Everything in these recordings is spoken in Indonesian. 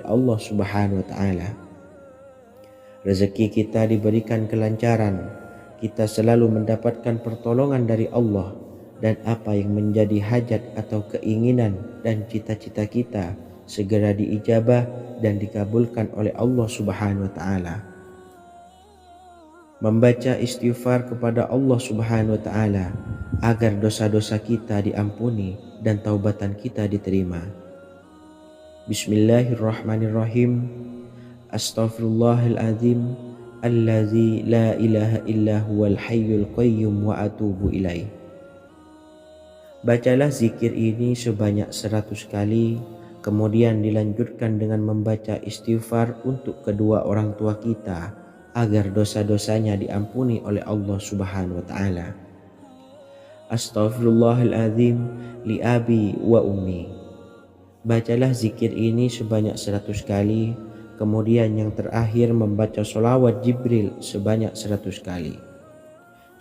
Allah Subhanahu wa taala. Rezeki kita diberikan kelancaran, kita selalu mendapatkan pertolongan dari Allah, dan apa yang menjadi hajat atau keinginan dan cita-cita kita segera diijabah dan dikabulkan oleh Allah Subhanahu wa taala. Membaca istighfar kepada Allah Subhanahu wa taala agar dosa-dosa kita diampuni dan taubatan kita diterima. Bismillahirrahmanirrahim. Astaghfirullahaladzim allazi la ilaha illa huwal hayyul qayyum wa atubu ilaih. Bacalah zikir ini sebanyak 100 kali, kemudian dilanjutkan dengan membaca istighfar untuk kedua orang tua kita agar dosa-dosanya diampuni oleh Allah Subhanahu wa taala. Astaghfirullahaladzim li abi wa ummi. Bacalah zikir ini sebanyak 100 kali, kemudian yang terakhir membaca sholawat Jibril sebanyak 100 kali.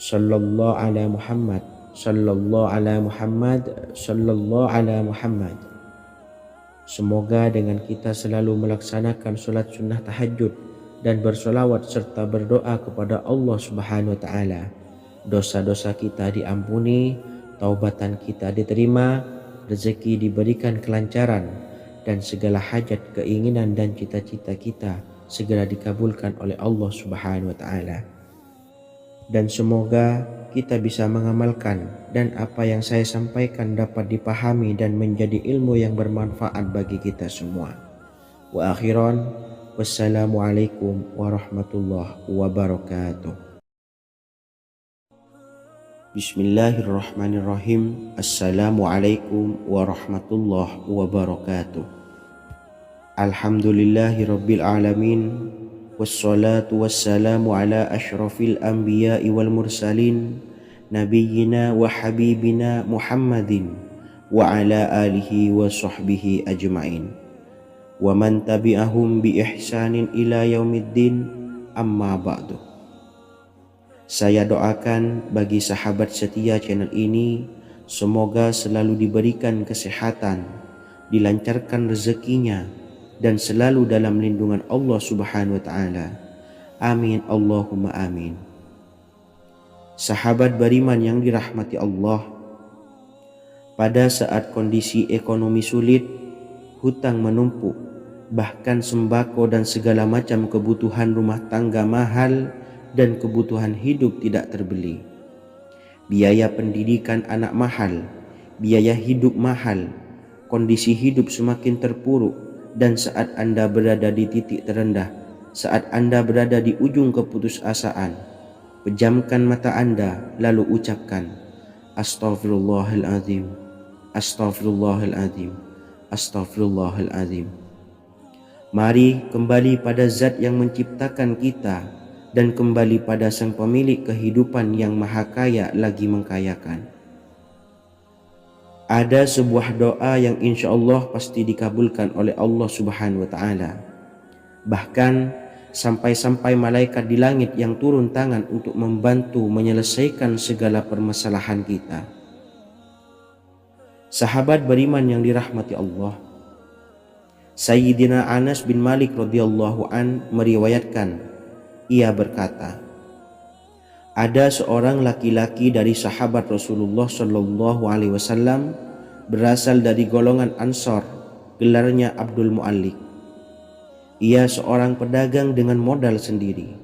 Sallallahu ala Muhammad, sallallahu ala Muhammad, sallallahu ala Muhammad. Semoga dengan kita selalu melaksanakan sholat sunnah tahajud dan bersolawat serta berdoa kepada Allah Subhanahu wa taala, dosa-dosa kita diampuni, taubatan kita diterima, rezeki diberikan kelancaran, dan segala hajat, keinginan dan cita-cita kita segera dikabulkan oleh Allah Subhanahu wa taala. Dan semoga kita bisa mengamalkan dan apa yang saya sampaikan dapat dipahami dan menjadi ilmu yang bermanfaat bagi kita semua. Wa akhiran, wassalamualaikum warahmatullahi wabarakatuh. Bismillahirrahmanirrahim. Assalamualaikum warahmatullahi wabarakatuh. Alhamdulillahi rabbil alamin, wassalatu wassalamu ala ashrafil anbiya'i wal mursalin, nabiyyina wa habibina Muhammadin wa ala alihi wa sahbihi ajma'in, wa man tabi'ahum bi ihsanin ila yaumiddin, amma ba'du. Saya doakan bagi sahabat setia channel ini, semoga selalu diberikan kesehatan, dilancarkan rezekinya, dan selalu dalam lindungan Allah Subhanahu wa taala. Amin Allahumma amin. Sahabat beriman yang dirahmati Allah, pada saat kondisi ekonomi sulit, hutang menumpuk, bahkan sembako dan segala macam kebutuhan rumah tangga mahal dan kebutuhan hidup tidak terbeli. Biaya pendidikan anak mahal, biaya hidup mahal, kondisi hidup semakin terpuruk, dan saat Anda berada di titik terendah, saat Anda berada di ujung keputusasaan, pejamkan mata Anda lalu ucapkan Astaghfirullahaladzim, Astaghfirullahaladzim, Astaghfirullahaladzim. Mari kembali pada Zat yang menciptakan kita dan kembali pada Sang Pemilik kehidupan yang maha kaya lagi mengkayakan. Ada sebuah doa yang insya Allah pasti dikabulkan oleh Allah Subhanahu wa taala. Bahkan sampai-sampai malaikat di langit yang turun tangan untuk membantu menyelesaikan segala permasalahan kita. Sahabat beriman yang dirahmati Allah, Sayyidina Anas bin Malik radhiyallahu an meriwayatkan, ia berkata, ada seorang laki-laki dari sahabat Rasulullah Shallallahu Alaihi Wasallam berasal dari golongan Ansor, gelarnya Abdul Mu'allik. Ia seorang pedagang dengan modal sendiri.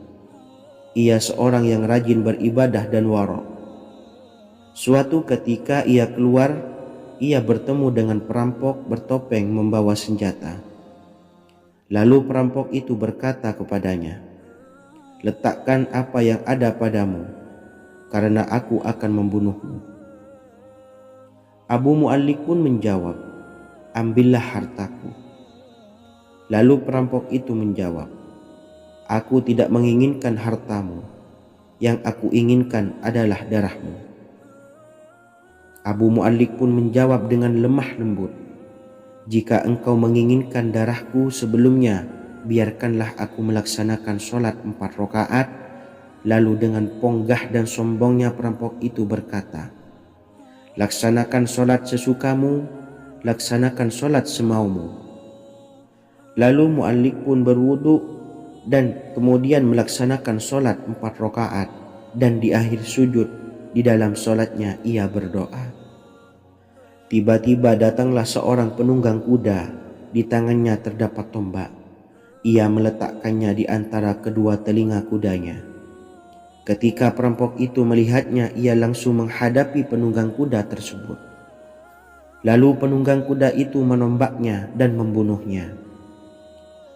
Ia seorang yang rajin beribadah dan wara'. Suatu ketika ia keluar, ia bertemu dengan perampok bertopeng membawa senjata. Lalu perampok itu berkata kepadanya, letakkan apa yang ada padamu, karena aku akan membunuhmu. Abu Mu'allik pun menjawab, ambillah hartaku. Lalu perampok itu menjawab, aku tidak menginginkan hartamu, yang aku inginkan adalah darahmu. Abu Mu'allik pun menjawab dengan lemah lembut, jika engkau menginginkan darahku sebelumnya, biarkanlah aku melaksanakan sholat 4 rakaat. Lalu dengan ponggah dan sombongnya perampok itu berkata, laksanakan sholat sesukamu, laksanakan sholat semaumu. Lalu mu'allik pun berwudu dan kemudian melaksanakan solat 4 rakaat, dan di akhir sujud di dalam solatnya ia berdoa. Tiba-tiba datanglah seorang penunggang kuda, di tangannya terdapat tombak. Ia meletakkannya di antara kedua telinga kudanya. Ketika perampok itu melihatnya, ia langsung menghadapi penunggang kuda tersebut. Lalu penunggang kuda itu menombaknya dan membunuhnya.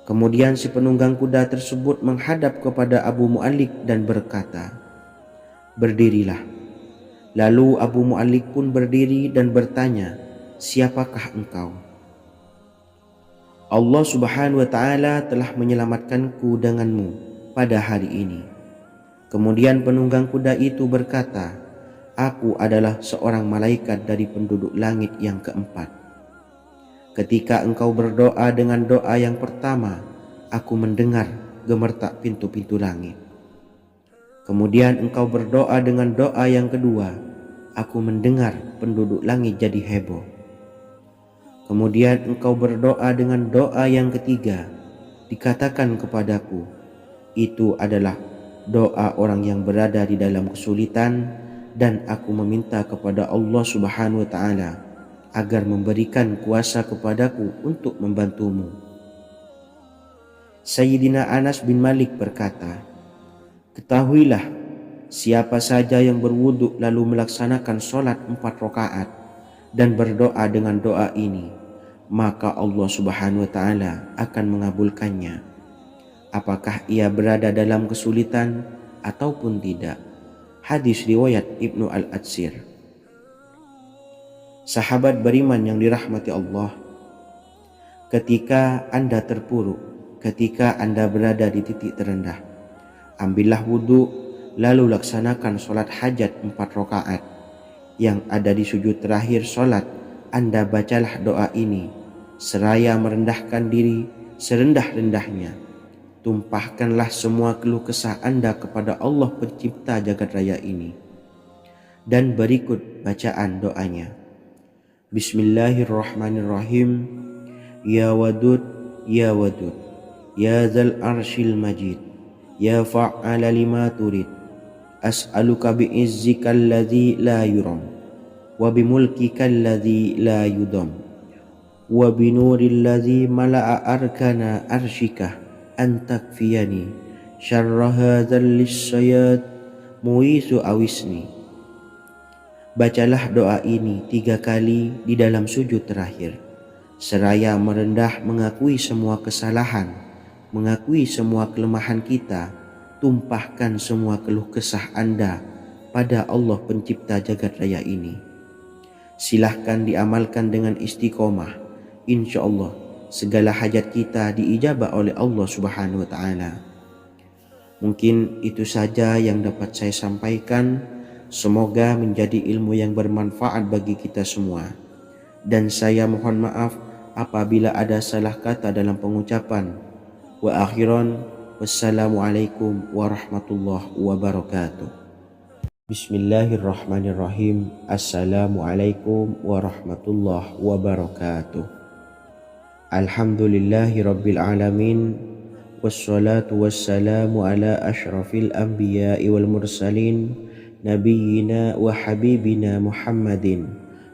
Kemudian si penunggang kuda tersebut menghadap kepada Abu Mu'allik dan berkata, "Berdirilah." Lalu Abu Mu'allik pun berdiri dan bertanya, "Siapakah engkau?" "Allah Subhanahu wa ta'ala telah menyelamatkanku denganmu pada hari ini." Kemudian penunggang kuda itu berkata, "Aku adalah seorang malaikat dari penduduk langit yang keempat. Ketika engkau berdoa dengan doa yang pertama, aku mendengar gemertak pintu-pintu langit. Kemudian engkau berdoa dengan doa yang kedua, aku mendengar penduduk langit jadi heboh. Kemudian engkau berdoa dengan doa yang ketiga, dikatakan kepadaku, itu adalah doa orang yang berada di dalam kesulitan, dan aku meminta kepada Allah Subhanahu wa ta'ala agar memberikan kuasa kepadaku untuk membantumu." Sayyidina Anas bin Malik berkata, "Ketahuilah, siapa saja yang berwudu lalu melaksanakan solat 4 rakaat dan berdoa dengan doa ini, maka Allah Subhanahu wa ta'ala akan mengabulkannya, apakah ia berada dalam kesulitan ataupun tidak." Hadis riwayat Ibnu Al-Atsir. Sahabat beriman yang dirahmati Allah, ketika Anda terpuruk, ketika Anda berada di titik terendah, ambillah wudhu, lalu laksanakan solat hajat 4 rakaat. Yang ada di sujud terakhir solat, Anda bacalah doa ini, seraya merendahkan diri serendah-rendahnya. Tumpahkanlah semua keluh kesah Anda kepada Allah pencipta jagat raya ini. Dan berikut bacaan doanya. Bismillahirrahmanirrahim. Ya Wadud, Ya Wadud, Ya Dzal Arsyil Majid, Ya Fa'ala lima turid, as'aluka bi'izzikal ladzi la yuram, wa bimulkikal ladzi la yudam, wa binuril ladzi mala'a arkana arsyika, an takfiyani syarra hadzal lisyayad muisu awisni. Bacalah doa ini 3 kali di dalam sujud terakhir, seraya merendah mengakui semua kesalahan, mengakui semua kelemahan kita. Tumpahkan semua keluh kesah Anda pada Allah pencipta jagat raya ini. Silahkan diamalkan dengan istiqomah. Insya Allah segala hajat kita diijabah oleh Allah Subhanahu wa ta'ala. Mungkin itu saja yang dapat saya sampaikan. Semoga menjadi ilmu yang bermanfaat bagi kita semua. Dan saya mohon maaf apabila ada salah kata dalam pengucapan. Wa akhiran, wassalamualaikum warahmatullahi wabarakatuh. Bismillahirrahmanirrahim. Assalamualaikum warahmatullahi wabarakatuh. Alhamdulillahi rabbil alamin, wassalatu wassalamu ala ashrafil anbiya'i wal mursalin, nabiyyina wa habibina Muhammadin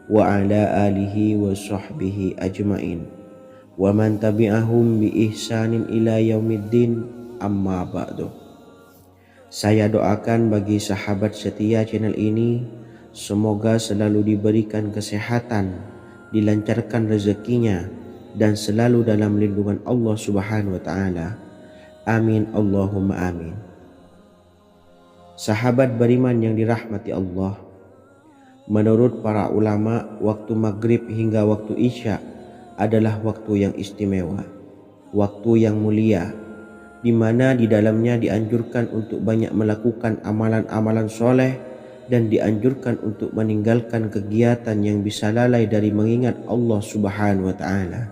wa ala alihi wa sahbihi ajmain, wa man tabi'ahum bi ihsanin ila yaumiddin, amma ba'du. Saya doakan bagi sahabat setia channel ini, semoga selalu diberikan kesehatan, dilancarkan rezekinya, dan selalu dalam lindungan Allah Subhanahu wa ta'ala. Amin Allahumma amin. Sahabat beriman yang dirahmati Allah, menurut para ulama, waktu maghrib hingga waktu isya adalah waktu yang istimewa, waktu yang mulia, di mana di dalamnya dianjurkan untuk banyak melakukan amalan-amalan soleh dan dianjurkan untuk meninggalkan kegiatan yang bisa lalai dari mengingat Allah Subhanahu wa ta'ala.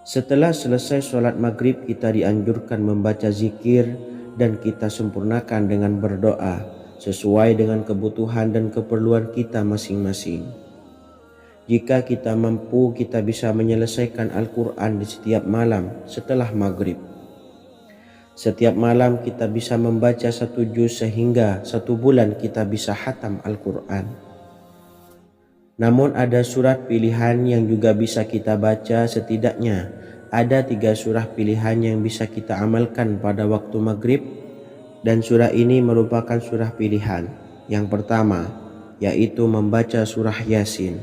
Setelah selesai sholat maghrib, kita dianjurkan membaca zikir dan kita sempurnakan dengan berdoa sesuai dengan kebutuhan dan keperluan kita masing-masing. Jika kita mampu, kita bisa menyelesaikan Al-Quran di setiap malam setelah maghrib. Setiap malam kita bisa membaca 1 juz sehingga 1 bulan kita bisa khatam Al-Quran. Namun ada surat pilihan yang juga bisa kita baca. Setidaknya ada 3 surah pilihan yang bisa kita amalkan pada waktu maghrib, dan surah ini merupakan surah pilihan. Yang pertama yaitu membaca surah Yasin.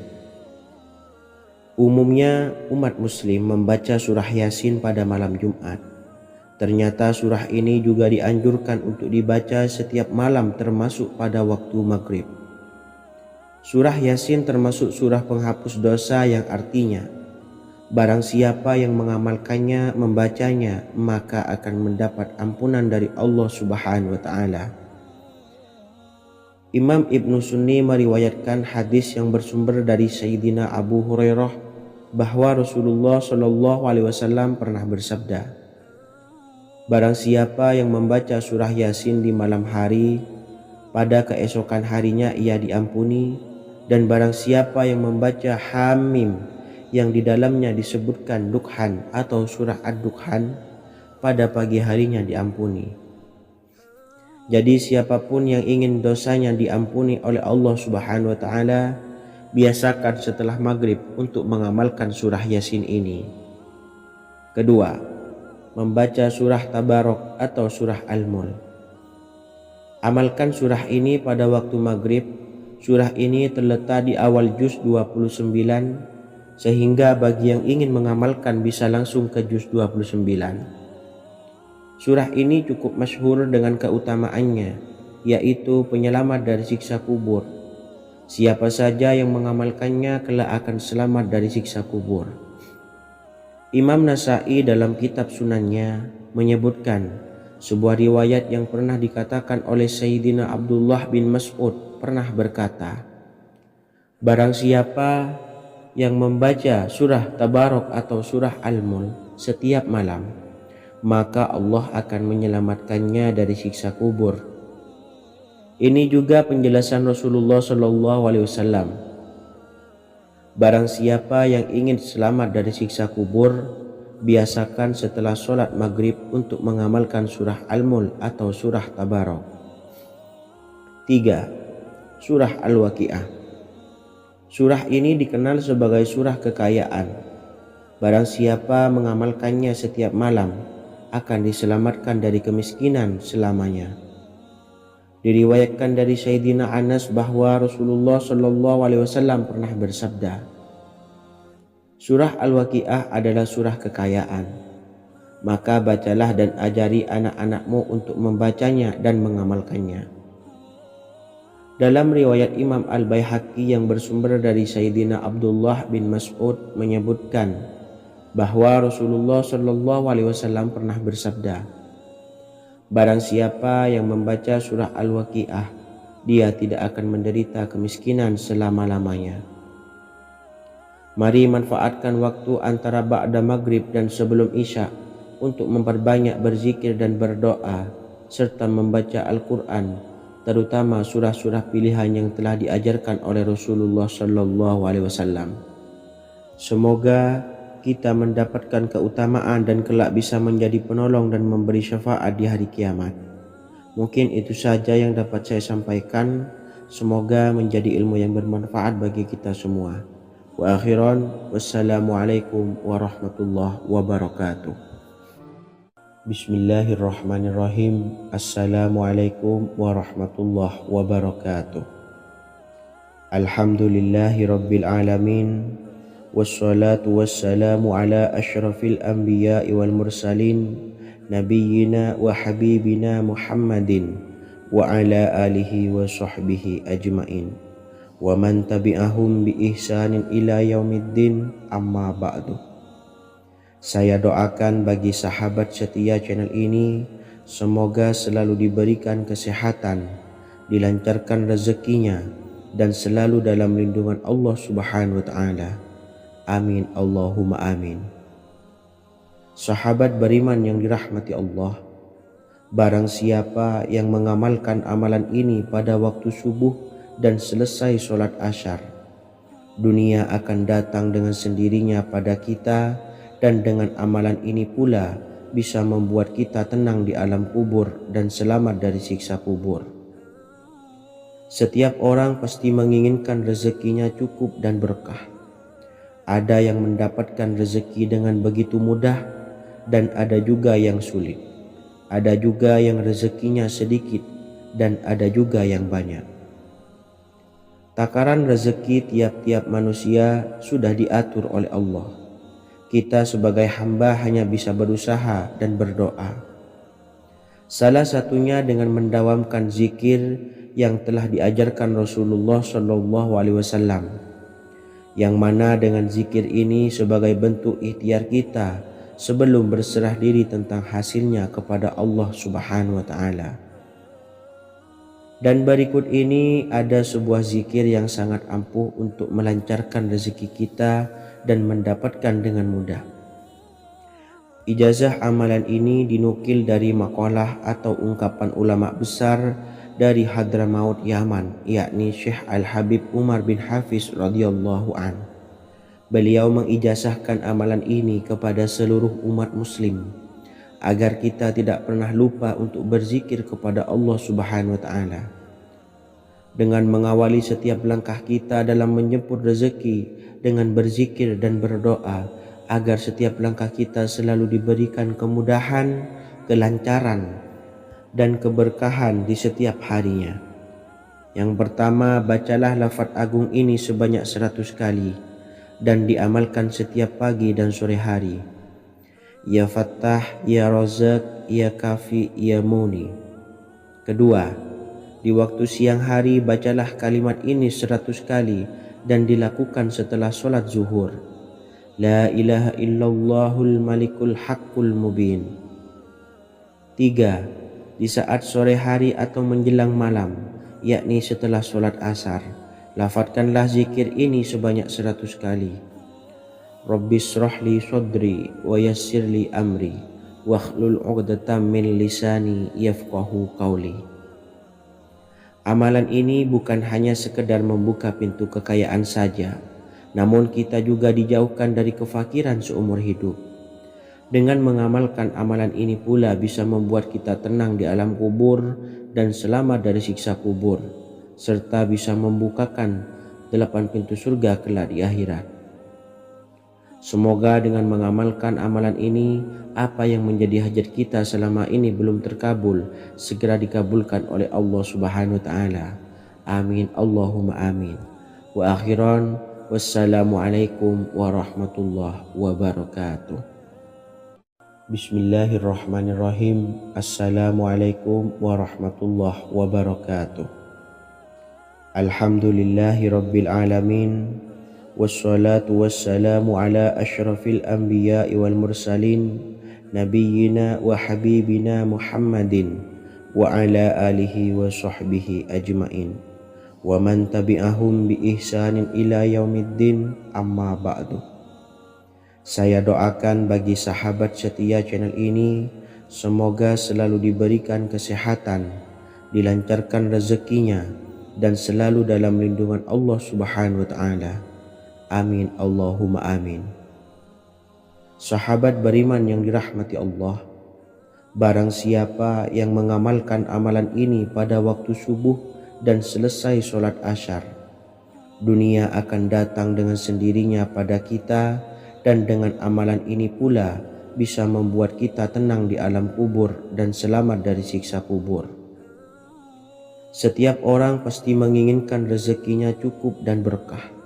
Umumnya umat muslim membaca surah Yasin pada malam Jumat. Ternyata surah ini juga dianjurkan untuk dibaca setiap malam termasuk pada waktu maghrib. Surah Yasin termasuk surah penghapus dosa yang artinya barang siapa yang mengamalkannya, membacanya, maka akan mendapat ampunan dari Allah Subhanahu wa Ta'ala. Imam Ibnu Sunni meriwayatkan hadis yang bersumber dari Sayyidina Abu Hurairah bahwa Rasulullah Shallallahu Alaihi Wasallam pernah bersabda, barang siapa yang membaca surah Yasin di malam hari, pada keesokan harinya ia diampuni, dan barang siapa yang membaca Hamim yang di dalamnya disebutkan Dukhan atau surah Ad-Dukhan, pada pagi harinya diampuni. Jadi siapapun yang ingin dosanya diampuni oleh Allah Subhanahu wa Ta'ala, biasakan setelah maghrib untuk mengamalkan surah Yasin ini. Kedua, membaca surah Tabarok atau surah Al-Mulk. Amalkan surah ini pada waktu maghrib. Surah ini terletak di awal juz 29, sehingga bagi yang ingin mengamalkan bisa langsung ke juz 29. Surah ini cukup masyhur dengan keutamaannya, yaitu penyelamat dari siksa kubur. Siapa saja yang mengamalkannya kelak akan selamat dari siksa kubur. Imam Nasa'i dalam kitab Sunannya menyebutkan sebuah riwayat yang pernah dikatakan oleh Sayyidina Abdullah bin Mas'ud pernah berkata, barang siapa yang membaca surah Tabarok atau surah Al-Mulk setiap malam, maka Allah akan menyelamatkannya dari siksa kubur. Ini juga penjelasan Rasulullah Shallallahu Alaihi Wasallam. Barang siapa yang ingin selamat dari siksa kubur, biasakan setelah sholat maghrib untuk mengamalkan surah Al-Mulk atau surah Tabarok. 3. Surah Al-Waqiah. Surah ini dikenal sebagai surah kekayaan. Barang siapa mengamalkannya setiap malam, akan diselamatkan dari kemiskinan selamanya. Diriwayatkan dari Sayyidina Anas bahwa Rasulullah Shallallahu Alaihi Wasallam pernah bersabda, surah Al-Waqiah adalah surah kekayaan. Maka bacalah dan ajari anak-anakmu untuk membacanya dan mengamalkannya. Dalam riwayat Imam Al-Baihaqi yang bersumber dari Sayyidina Abdullah bin Mas'ud menyebutkan bahwa Rasulullah Shallallahu Alaihi Wasallam pernah bersabda, barang siapa yang membaca surah Al-Waqiah, dia tidak akan menderita kemiskinan selama-lamanya. Mari manfaatkan waktu antara ba'da maghrib dan sebelum isya untuk memperbanyak berzikir dan berdoa, serta membaca Al-Quran, terutama surah-surah pilihan yang telah diajarkan oleh Rasulullah Shallallahu Alaihi Wasallam. Semoga kita mendapatkan keutamaan dan kelak bisa menjadi penolong dan memberi syafaat di hari kiamat. Mungkin itu saja yang dapat saya sampaikan. Semoga menjadi ilmu yang bermanfaat bagi kita semua. Wa akhiran, wassalamualaikum warahmatullahi wabarakatuh. Bismillahirrahmanirrahim. Assalamualaikum warahmatullahi wabarakatuh. Alhamdulillahi rabbil alamin. Wassalatu wassalamu ala ashrafil anbiya'i wal mursalin, nabiyyina wa habibina Muhammadin wa ala alihi wa sahbihi ajma'in wa man tabi'ahum bi ihsanin ila yaumiddin, amma ba'du. Saya doakan bagi sahabat setia channel ini, semoga selalu diberikan kesehatan, dilancarkan rezekinya, dan selalu dalam lindungan Allah Subhanahu wa Ta'ala. Amin Allahumma amin. Sahabat beriman yang dirahmati Allah, barang siapa yang mengamalkan amalan ini pada waktu subuh dan selesai sholat asyar, Dunia akan datang dengan sendirinya pada kita, dan dengan amalan ini pula bisa membuat kita tenang di alam kubur dan selamat dari siksa kubur. Setiap orang pasti menginginkan rezekinya cukup dan berkah. Ada yang mendapatkan rezeki dengan begitu mudah, dan ada juga yang sulit. Ada juga yang rezekinya sedikit, dan ada juga yang banyak. Takaran rezeki tiap-tiap manusia sudah diatur oleh Allah. Kita sebagai hamba hanya bisa berusaha dan berdoa. Salah satunya dengan mendawamkan zikir yang telah diajarkan Rasulullah SAW, yang mana dengan zikir ini sebagai bentuk ikhtiar kita sebelum berserah diri tentang hasilnya kepada Allah Subhanahu wa Ta'ala. Dan berikut ini ada sebuah zikir yang sangat ampuh untuk melancarkan rezeki kita dan mendapatkan dengan mudah. Ijazah amalan ini dinukil dari makalah atau ungkapan ulama besar dari Hadramaut Yaman, yakni Syekh Al-Habib Umar bin Hafiz radhiyallahu an. Beliau mengijazahkan amalan ini kepada seluruh umat muslim agar kita tidak pernah lupa untuk berzikir kepada Allah Subhanahu wa Ta'ala. Dengan mengawali setiap langkah kita dalam menjemput rezeki dengan berzikir dan berdoa agar setiap langkah kita selalu diberikan kemudahan, kelancaran, dan keberkahan di setiap harinya. Yang pertama, bacalah lafaz agung ini sebanyak 100 kali dan diamalkan setiap pagi dan sore hari. Ya Fattah, Ya Razak, Ya Kafi, Ya Muni. Kedua, di waktu siang hari bacalah kalimat ini 100 kali dan dilakukan setelah sholat zuhur. La ilaha illallahul malikul haqqul mubin. Tiga, di saat sore hari atau menjelang malam, yakni setelah sholat asar, lafadzkanlah zikir ini sebanyak 100 kali. Rabbishrahli sodri wa yassirli amri wakhlul 'uqdatam min lisani yafqahu qawli. Amalan ini bukan hanya sekedar membuka pintu kekayaan saja, namun kita juga dijauhkan dari kefakiran seumur hidup. Dengan mengamalkan amalan ini pula bisa membuat kita tenang di alam kubur dan selamat dari siksa kubur, serta bisa membukakan 8 pintu surga kelak di akhirat. Semoga dengan mengamalkan amalan ini, apa yang menjadi hajat kita selama ini belum terkabul, segera dikabulkan oleh Allah Subhanahu wa Ta'ala. Amin, Allahumma amin. Wa akhiran, wassalamualaikum warahmatullahi wabarakatuh. Bismillahirrahmanirrahim. Assalamualaikum warahmatullahi wabarakatuh. Alhamdulillahi rabbil alamin. Wassalatu wassalamu ala ashrafil anbiya'i wal mursalin nabiyyina wa habibina Muhammadin wa ala alihi wa sahbihi ajmain wa man tabi'ahum bi ihsanin ila yaumiddin, amma ba'du. Saya doakan bagi sahabat setia channel ini, semoga selalu diberikan kesehatan, dilancarkan rezekinya, dan selalu dalam lindungan Allah Subhanahu wa Ta'ala. Amin, Allahumma amin. Sahabat beriman yang dirahmati Allah, barang siapa yang mengamalkan amalan ini pada waktu subuh dan selesai sholat asyar, dunia akan datang dengan sendirinya pada kita, dan dengan amalan ini pula bisa membuat kita tenang di alam kubur dan selamat dari siksa kubur. Setiap orang pasti menginginkan rezekinya cukup dan berkah.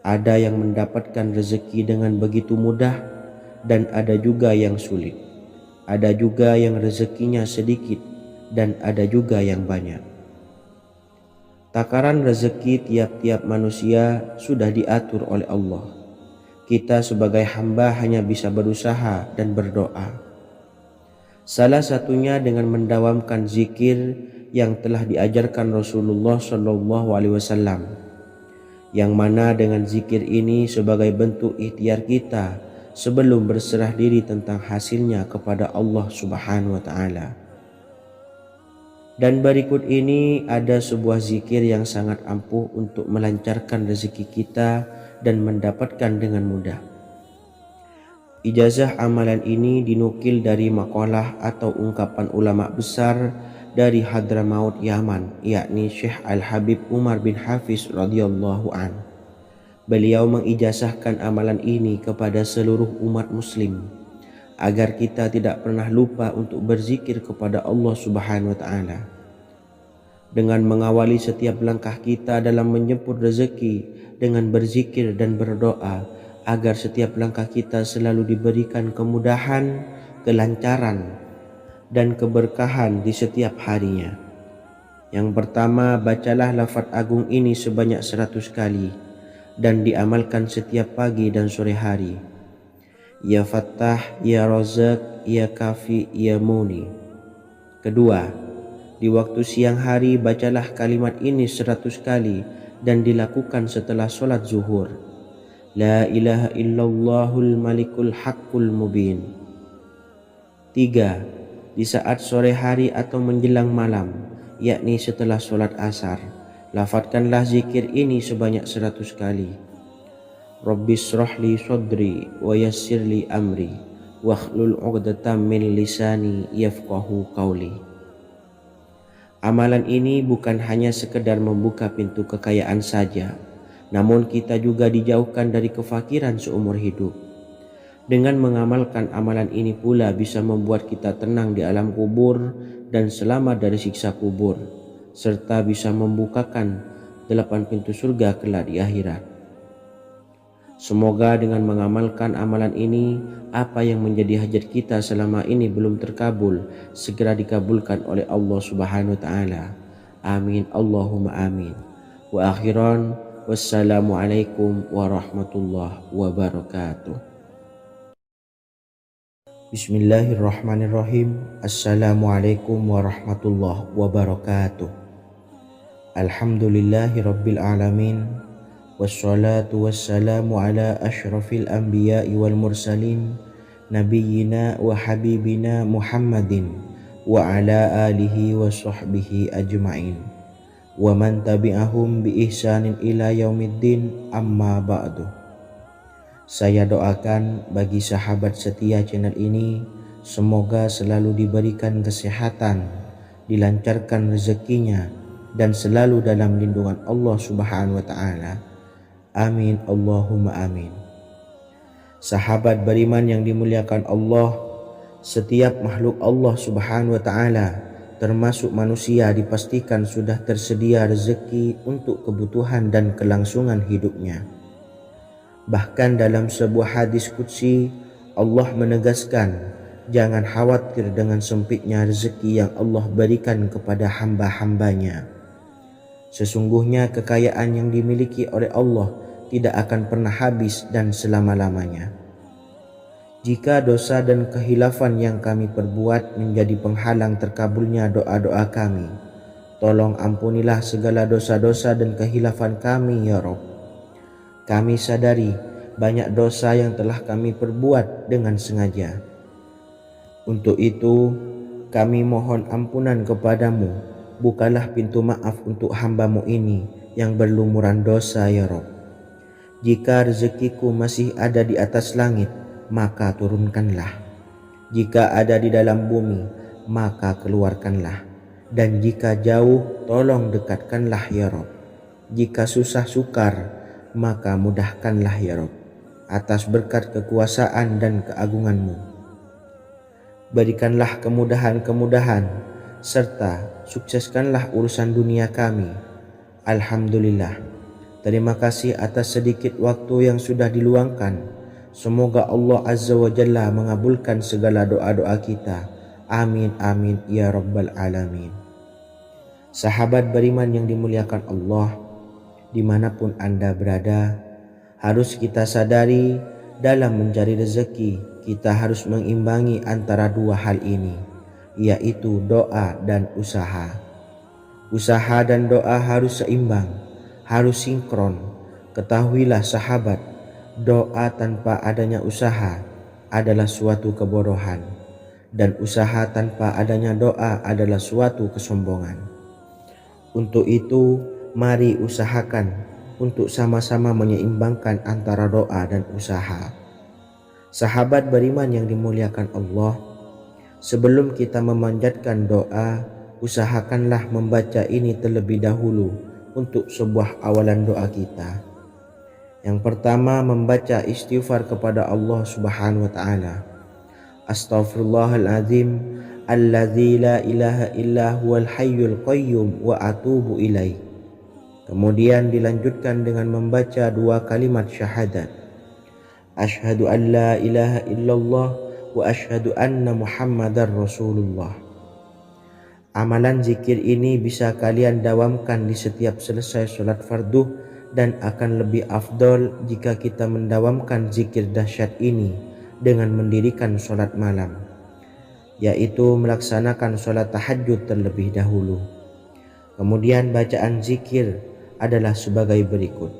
Ada yang mendapatkan rezeki dengan begitu mudah, dan ada juga yang sulit. Ada juga yang rezekinya sedikit, dan ada juga yang banyak. Takaran rezeki tiap-tiap manusia sudah diatur oleh Allah. Kita sebagai hamba hanya bisa berusaha dan berdoa. Salah satunya dengan mendawamkan zikir yang telah diajarkan Rasulullah SAW, yang mana dengan zikir ini sebagai bentuk ikhtiar kita sebelum berserah diri tentang hasilnya kepada Allah Subhanahu wa Ta'ala. Dan berikut ini ada sebuah zikir yang sangat ampuh untuk melancarkan rezeki kita dan mendapatkan dengan mudah. Ijazah amalan ini dinukil dari makalah atau ungkapan ulama besar dari Hadramaut Yaman, yakni Syekh Al-Habib Umar bin Hafiz radhiyallahu an. Beliau mengijazahkan amalan ini kepada seluruh umat muslim agar kita tidak pernah lupa untuk berzikir kepada Allah Subhanahu wa taala. Dengan mengawali setiap langkah kita dalam menjemput rezeki dengan berzikir dan berdoa agar setiap langkah kita selalu diberikan kemudahan, kelancaran, dan keberkahan di setiap harinya. Yang pertama, bacalah lafaz agung ini sebanyak 100 kali dan diamalkan setiap pagi dan sore hari. Ya Fattah, Ya Razak, Ya Kafi, Ya Muni. Kedua, di waktu siang hari bacalah kalimat ini 100 kali dan dilakukan setelah sholat zuhur. La ilaha illallahul malikul haqqul mubin. Tiga, di saat sore hari atau menjelang malam, yakni setelah sholat asar, lafadzkanlah zikir ini sebanyak 100 kali. Rabbis shrahli sodri wa yassirli amri wakhlul 'uqdatam min lisani yafqahu qawli. Amalan ini bukan hanya sekedar membuka pintu kekayaan saja, namun kita juga dijauhkan dari kefakiran seumur hidup. Dengan mengamalkan amalan ini pula bisa membuat kita tenang di alam kubur dan selamat dari siksa kubur, serta bisa membukakan 8 pintu surga kelak di akhirat. Semoga dengan mengamalkan amalan ini, apa yang menjadi hajat kita selama ini belum terkabul, segera dikabulkan oleh Allah Subhanahu wa taala. Amin Allahumma amin. Wa akhiran, wassalamualaikum warahmatullahi wabarakatuh. Bismillahirrahmanirrahim. Assalamualaikum warahmatullahi wabarakatuh. Alhamdulillahi rabbil alamin. Wassalatu wassalamu ala ashrafil anbiya'i wal mursalin nabiyyina wa habibina Muhammadin wa ala alihi wa sahbihi ajma'in wa man tabi'ahum bi ihsanin ila yaumiddin, amma ba'du. Saya doakan bagi sahabat setia channel ini, semoga selalu diberikan kesehatan, dilancarkan rezekinya, dan selalu dalam lindungan Allah Subhanahu wa ta'ala. Amin Allahumma amin. Sahabat beriman yang dimuliakan Allah, setiap makhluk Allah Subhanahu wa taala termasuk manusia dipastikan sudah tersedia rezeki untuk kebutuhan dan kelangsungan hidupnya. Bahkan dalam sebuah hadis qudsi, Allah menegaskan, jangan khawatir dengan sempitnya rezeki yang Allah berikan kepada hamba-hambanya. Sesungguhnya kekayaan yang dimiliki oleh Allah tidak akan pernah habis dan selama-lamanya. Jika dosa dan kehilafan yang kami perbuat menjadi penghalang terkabulnya doa-doa kami, tolong ampunilah segala dosa-dosa dan kehilafan kami ya Rabb. Kami sadari banyak dosa yang telah kami perbuat dengan sengaja. Untuk itu kami mohon ampunan kepadamu. Bukalah pintu maaf untuk hamba-Mu ini yang berlumuran dosa ya Rabb. Jika rezekiku masih ada di atas langit, maka turunkanlah. Jika ada di dalam bumi, maka keluarkanlah. Dan jika jauh, tolong dekatkanlah ya Rabb. Jika susah sukar, maka mudahkanlah ya Rabb, atas berkat kekuasaan dan keagungan-Mu. Berikanlah kemudahan-kemudahan serta sukseskanlah urusan dunia kami. Alhamdulillah. Terima kasih atas sedikit waktu yang sudah diluangkan. Semoga Allah Azza wa Jalla mengabulkan segala doa-doa kita. Amin amin ya rabbal alamin. Sahabat beriman yang dimuliakan Allah, dimanapun Anda berada, harus kita sadari dalam mencari rezeki kita harus mengimbangi antara dua hal ini, yaitu doa dan usaha. Usaha dan doa harus seimbang, harus sinkron. Ketahuilah sahabat, doa tanpa adanya usaha adalah suatu kebodohan. dan usaha tanpa adanya doa adalah suatu kesombongan. Untuk itu, mari usahakan untuk sama-sama menyeimbangkan antara doa dan usaha. Sahabat beriman yang dimuliakan Allah, sebelum kita memanjatkan doa, usahakanlah membaca ini terlebih dahulu untuk sebuah awalan doa kita. Yang pertama, membaca istighfar kepada Allah Subhanahu wa taala. Astaghfirullahaladzim alladzi la ilaha illa huwal hayyul qayyum wa atubu ilaih. Kemudian dilanjutkan dengan membaca 2 kalimat syahadat. Asyhadu an la ilaha illallah wa asyhadu anna Muhammadar Rasulullah. Amalan zikir ini bisa kalian dawamkan di setiap selesai sholat fardu dan akan lebih afdol jika kita mendawamkan zikir dahsyat ini dengan mendirikan sholat malam, yaitu melaksanakan sholat tahajud terlebih dahulu. Kemudian bacaan zikir adalah sebagai berikut.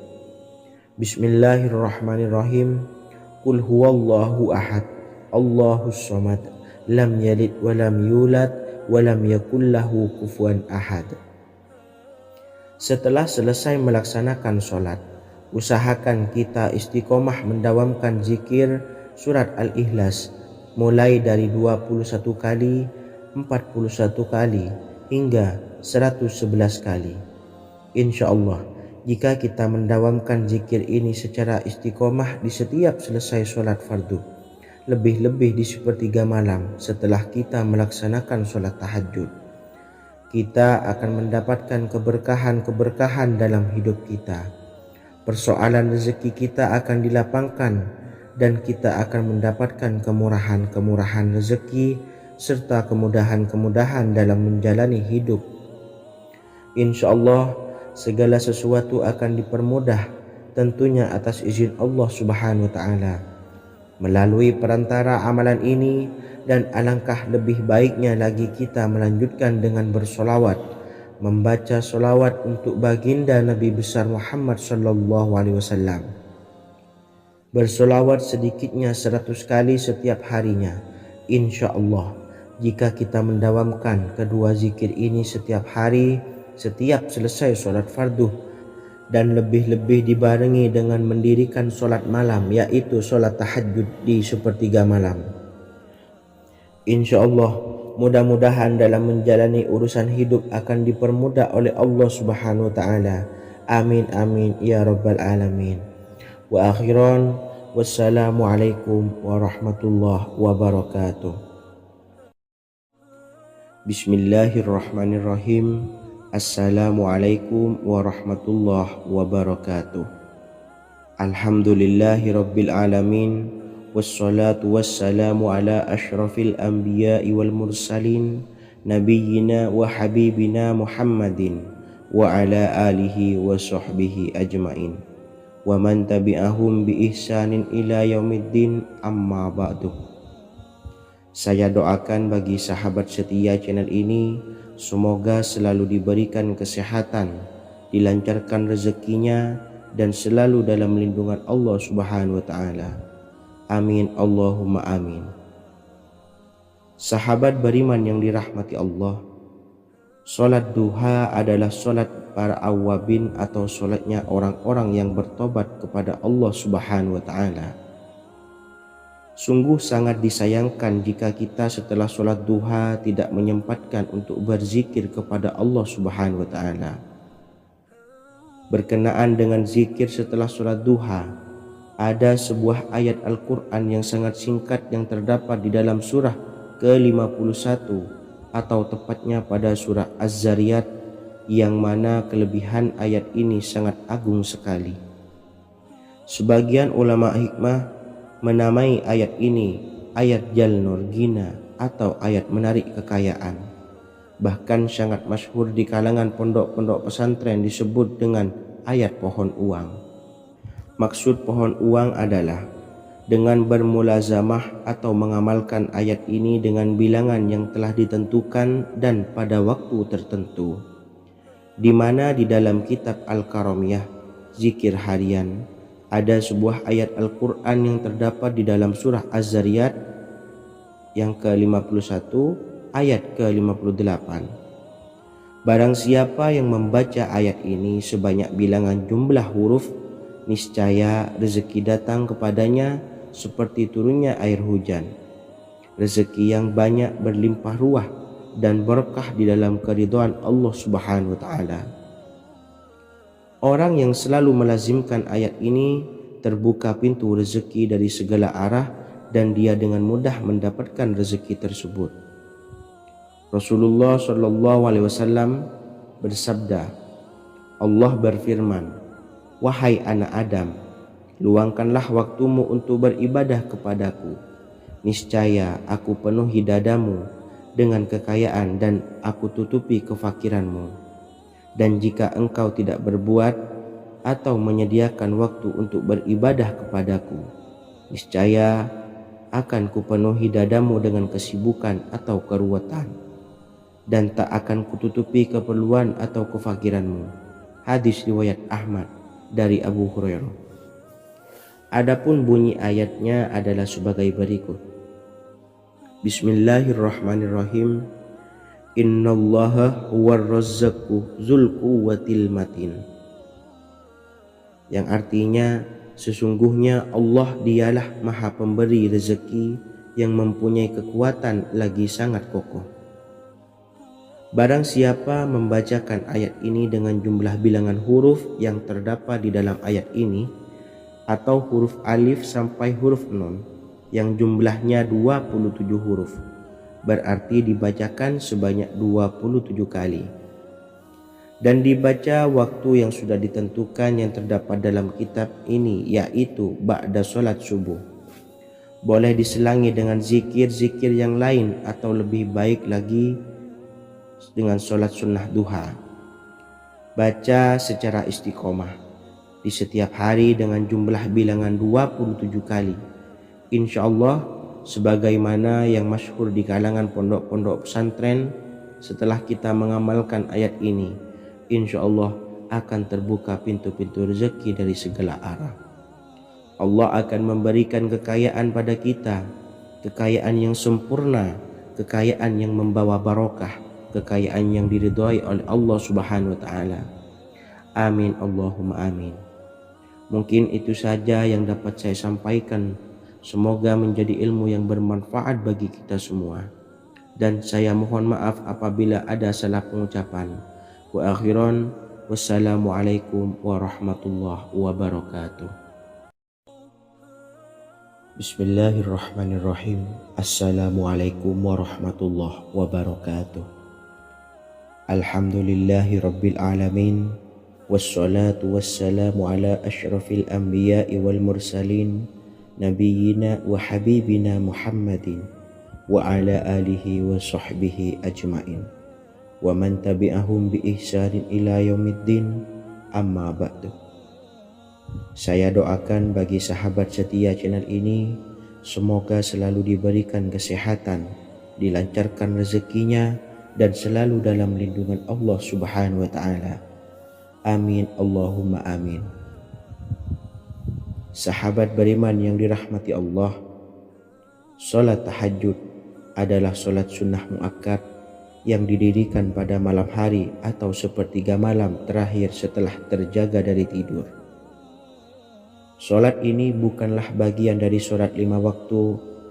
Bismillahirrahmanirrahim. Qul huwallahu ahad, Allahus samad, lam yalid wa lam yulad wa lam yakul lahu kufuwan ahad. Setelah selesai melaksanakan sholat, usahakan kita istiqomah mendawamkan zikir surat Al-Ikhlas mulai dari 21 kali, 41 kali, hingga 111 kali. Insya Allah, jika kita mendawamkan zikir ini secara istiqomah di setiap selesai sholat fardu, lebih-lebih di sepertiga malam setelah kita melaksanakan sholat tahajud, kita akan mendapatkan keberkahan-keberkahan dalam hidup kita. Persoalan rezeki kita akan dilapangkan dan kita akan mendapatkan kemurahan-kemurahan rezeki serta kemudahan-kemudahan dalam menjalani hidup. Insya Allah, segala sesuatu akan dipermudah, tentunya atas izin Allah Subhanahu wa taala. Melalui perantara amalan ini, dan alangkah lebih baiknya lagi kita melanjutkan dengan bersolawat, membaca solawat untuk baginda Nabi besar Muhammad sallallahu alaihi wasallam. Bersolawat sedikitnya 100 kali setiap harinya. Insya Allah, jika kita mendawamkan kedua zikir ini setiap hari, setiap selesai sholat fardu, dan lebih-lebih dibarengi dengan mendirikan sholat malam, yaitu sholat tahajud di sepertiga malam, insya Allah mudah-mudahan dalam menjalani urusan hidup akan dipermudah oleh Allah Subhanahu wa ta'ala. Amin amin ya rabbal alamin. Wa akhiran, wassalamualaikum warahmatullahi wabarakatuh. Bismillahirrahmanirrahim. Assalamualaikum warahmatullahi wabarakatuh. Alhamdulillahi rabbil alamin, wassalatu wassalamu ala ashrafil anbiya'i wal mursalin, nabiyyina wa habibina Muhammadin wa ala alihi wa sahbihi ajmain, wa man tabi'ahum bi ihsanin ila yaumiddin, amma ba'du. Saya doakan bagi sahabat setia channel ini, semoga selalu diberikan kesehatan, dilancarkan rezekinya, dan selalu dalam lindungan Allah Subhanahu wa ta'ala. Amin Allahumma amin. Sahabat beriman yang dirahmati Allah, sholat duha adalah sholat para awabin atau sholatnya orang-orang yang bertobat kepada Allah Subhanahu wa ta'ala. Sungguh sangat disayangkan jika kita setelah sholat duha tidak menyempatkan untuk berzikir kepada Allah Subhanahu wa ta'ala. Berkenaan dengan zikir setelah sholat duha, ada sebuah ayat Al-Quran yang sangat singkat yang terdapat di dalam surah ke-51 atau tepatnya pada surah Az-Zariyat, yang mana kelebihan ayat ini sangat agung sekali. Sebagian ulama hikmah menamai ayat ini ayat Jalnur Gina atau ayat menarik kekayaan. Bahkan sangat masyhur di kalangan pondok-pondok pesantren disebut dengan ayat pohon uang. Maksud pohon uang adalah dengan bermulazamah atau mengamalkan ayat ini dengan bilangan yang telah ditentukan dan pada waktu tertentu, di mana di dalam kitab Al-Karamiyah zikir harian ada sebuah ayat Al-Quran yang terdapat di dalam surah Az-Zariyat yang ke-51 ayat ke-58. Barang siapa yang membaca ayat ini sebanyak bilangan jumlah huruf, niscaya rezeki datang kepadanya seperti turunnya air hujan. Rezeki yang banyak berlimpah ruah dan berkah di dalam keridhaan Allah Subhanahu wa taala. Orang yang selalu melazimkan ayat ini terbuka pintu rezeki dari segala arah dan dia dengan mudah mendapatkan rezeki tersebut. Rasulullah Shallallahu Alaihi Wasallam bersabda, Allah berfirman, wahai anak Adam, luangkanlah waktumu untuk beribadah kepadaku. Niscaya aku penuhi dadamu dengan kekayaan dan aku tutupi kefakiranmu. Dan jika engkau tidak berbuat atau menyediakan waktu untuk beribadah kepadaku, niscaya akan kupenuhi dadamu dengan kesibukan atau keruwetan, dan tak akan kututupi keperluan atau kefakiranmu. Hadis riwayat Ahmad dari Abu Hurairah. Adapun bunyi ayatnya adalah sebagai berikut. Bismillahirrahmanirrahim. Innallaha huwar razzaqu dzul quwwatil matin. Yang artinya, sesungguhnya Allah dialah maha pemberi rezeki yang mempunyai kekuatan lagi sangat kokoh. Barang siapa membacakan ayat ini dengan jumlah bilangan huruf yang terdapat di dalam ayat ini, atau huruf alif sampai huruf nun yang jumlahnya 27 huruf, berarti dibacakan sebanyak 27 kali. Dan dibaca waktu yang sudah ditentukan yang terdapat dalam kitab ini, yaitu ba'da sholat subuh. Boleh diselangi dengan zikir-zikir yang lain atau lebih baik lagi dengan sholat sunnah duha. Baca secara istiqomah di setiap hari dengan jumlah bilangan 27 kali. Insya Allah, sebagaimana yang masyhur di kalangan pondok-pondok pesantren, setelah kita mengamalkan ayat ini, insya Allah akan terbuka pintu-pintu rezeki dari segala arah. Allah akan memberikan kekayaan pada kita, kekayaan yang sempurna, kekayaan yang membawa barokah, kekayaan yang diridhai oleh Allah Subhanahu wa taala. Amin Allahumma amin. Mungkin itu saja yang dapat saya sampaikan. Semoga menjadi ilmu yang bermanfaat bagi kita semua. Dan saya mohon maaf apabila ada salah pengucapan. Wa akhiran, wassalamualaikum warahmatullahi wabarakatuh. Bismillahirrahmanirrahim. Assalamualaikum warahmatullahi wabarakatuh. Alhamdulillahi rabbil alamin. Wassalatu wassalamu ala ashrafil anbiya'i wal mursalin, nabiyyina wa habibina Muhammadin wa ala alihi wa sahbihi ajmain wa man tabi'ahum bi ihsanin ila yaumiddin, amma ba'du. Saya doakan bagi sahabat setia channel ini, semoga selalu diberikan kesehatan, dilancarkan rezekinya, dan selalu dalam lindungan Allah Subhanahu wa taala. Amin Allahumma amin. Sahabat beriman yang dirahmati Allah, salat tahajud adalah salat sunnah muakkad yang didirikan pada malam hari atau sepertiga malam terakhir setelah terjaga dari tidur. Salat ini bukanlah bagian dari salat 5 waktu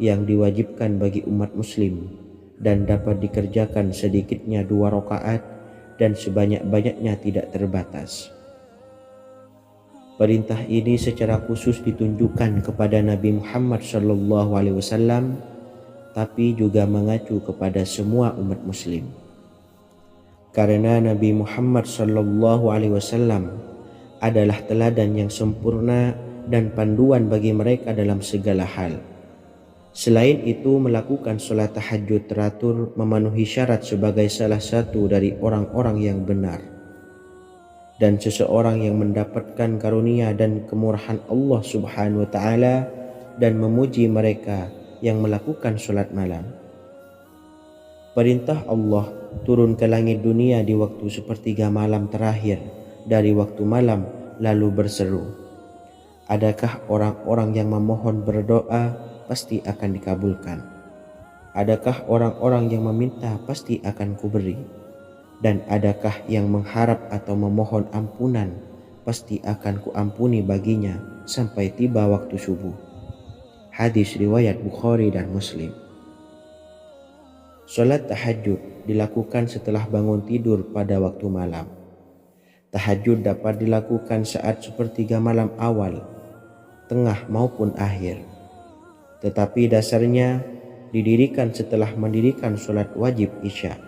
yang diwajibkan bagi umat muslim dan dapat dikerjakan sedikitnya 2 rakaat dan sebanyak-banyaknya tidak terbatas. Perintah ini secara khusus ditunjukkan kepada Nabi Muhammad SAW, tapi juga mengacu kepada semua umat muslim. Karena Nabi Muhammad SAW adalah teladan yang sempurna dan panduan bagi mereka dalam segala hal. Selain itu, melakukan sholat tahajud teratur memenuhi syarat sebagai salah satu dari orang-orang yang benar. Dan seseorang yang mendapatkan karunia dan kemurahan Allah Subhanahu wa taala dan memuji mereka yang melakukan sholat malam. Perintah Allah turun ke langit dunia di waktu sepertiga malam terakhir dari waktu malam, lalu berseru, adakah orang-orang yang memohon berdoa pasti akan dikabulkan. Adakah orang-orang yang meminta pasti akan kuberi, dan adakah yang mengharap atau memohon ampunan pasti akan kuampuni baginya sampai tiba waktu subuh. Hadis riwayat Bukhari dan Muslim. Salat tahajud dilakukan setelah bangun tidur pada waktu malam. Tahajud dapat dilakukan saat sepertiga malam awal, tengah maupun akhir. Tetapi dasarnya didirikan setelah mendirikan sholat wajib Isya.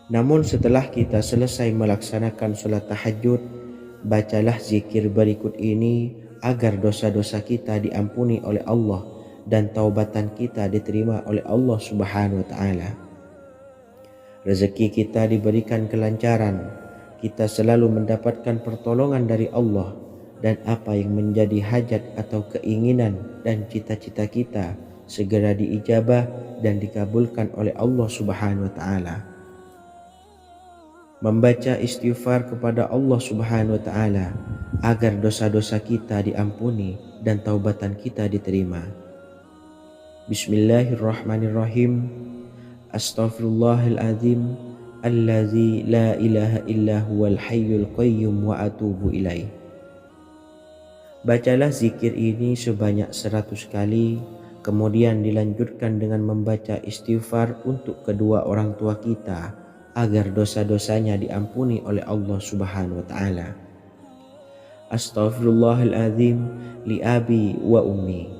Namun setelah kita selesai melaksanakan sholat tahajud, bacalah zikir berikut ini agar dosa-dosa kita diampuni oleh Allah dan taubatan kita diterima oleh Allah Subhanahu wa Ta'ala. Rezeki kita diberikan kelancaran, kita selalu mendapatkan pertolongan dari Allah, dan apa yang menjadi hajat atau keinginan dan cita-cita kita segera diijabah dan dikabulkan oleh Allah Subhanahu wa Ta'ala. Membaca istighfar kepada Allah Subhanahu wa Ta'ala agar dosa-dosa kita diampuni dan taubatan kita diterima. Bismillahirrahmanirrahim. Astaghfirullahaladzim allazi la ilaha illa huwal hayyul qayyum wa atubu ilaih. Bacalah zikir ini sebanyak 100 kali, kemudian dilanjutkan dengan membaca istighfar untuk kedua orang tua kita agar dosa-dosanya diampuni oleh Allah Subhanahu wa Ta'ala. Astaghfirullahaladzim li abi wa ummi.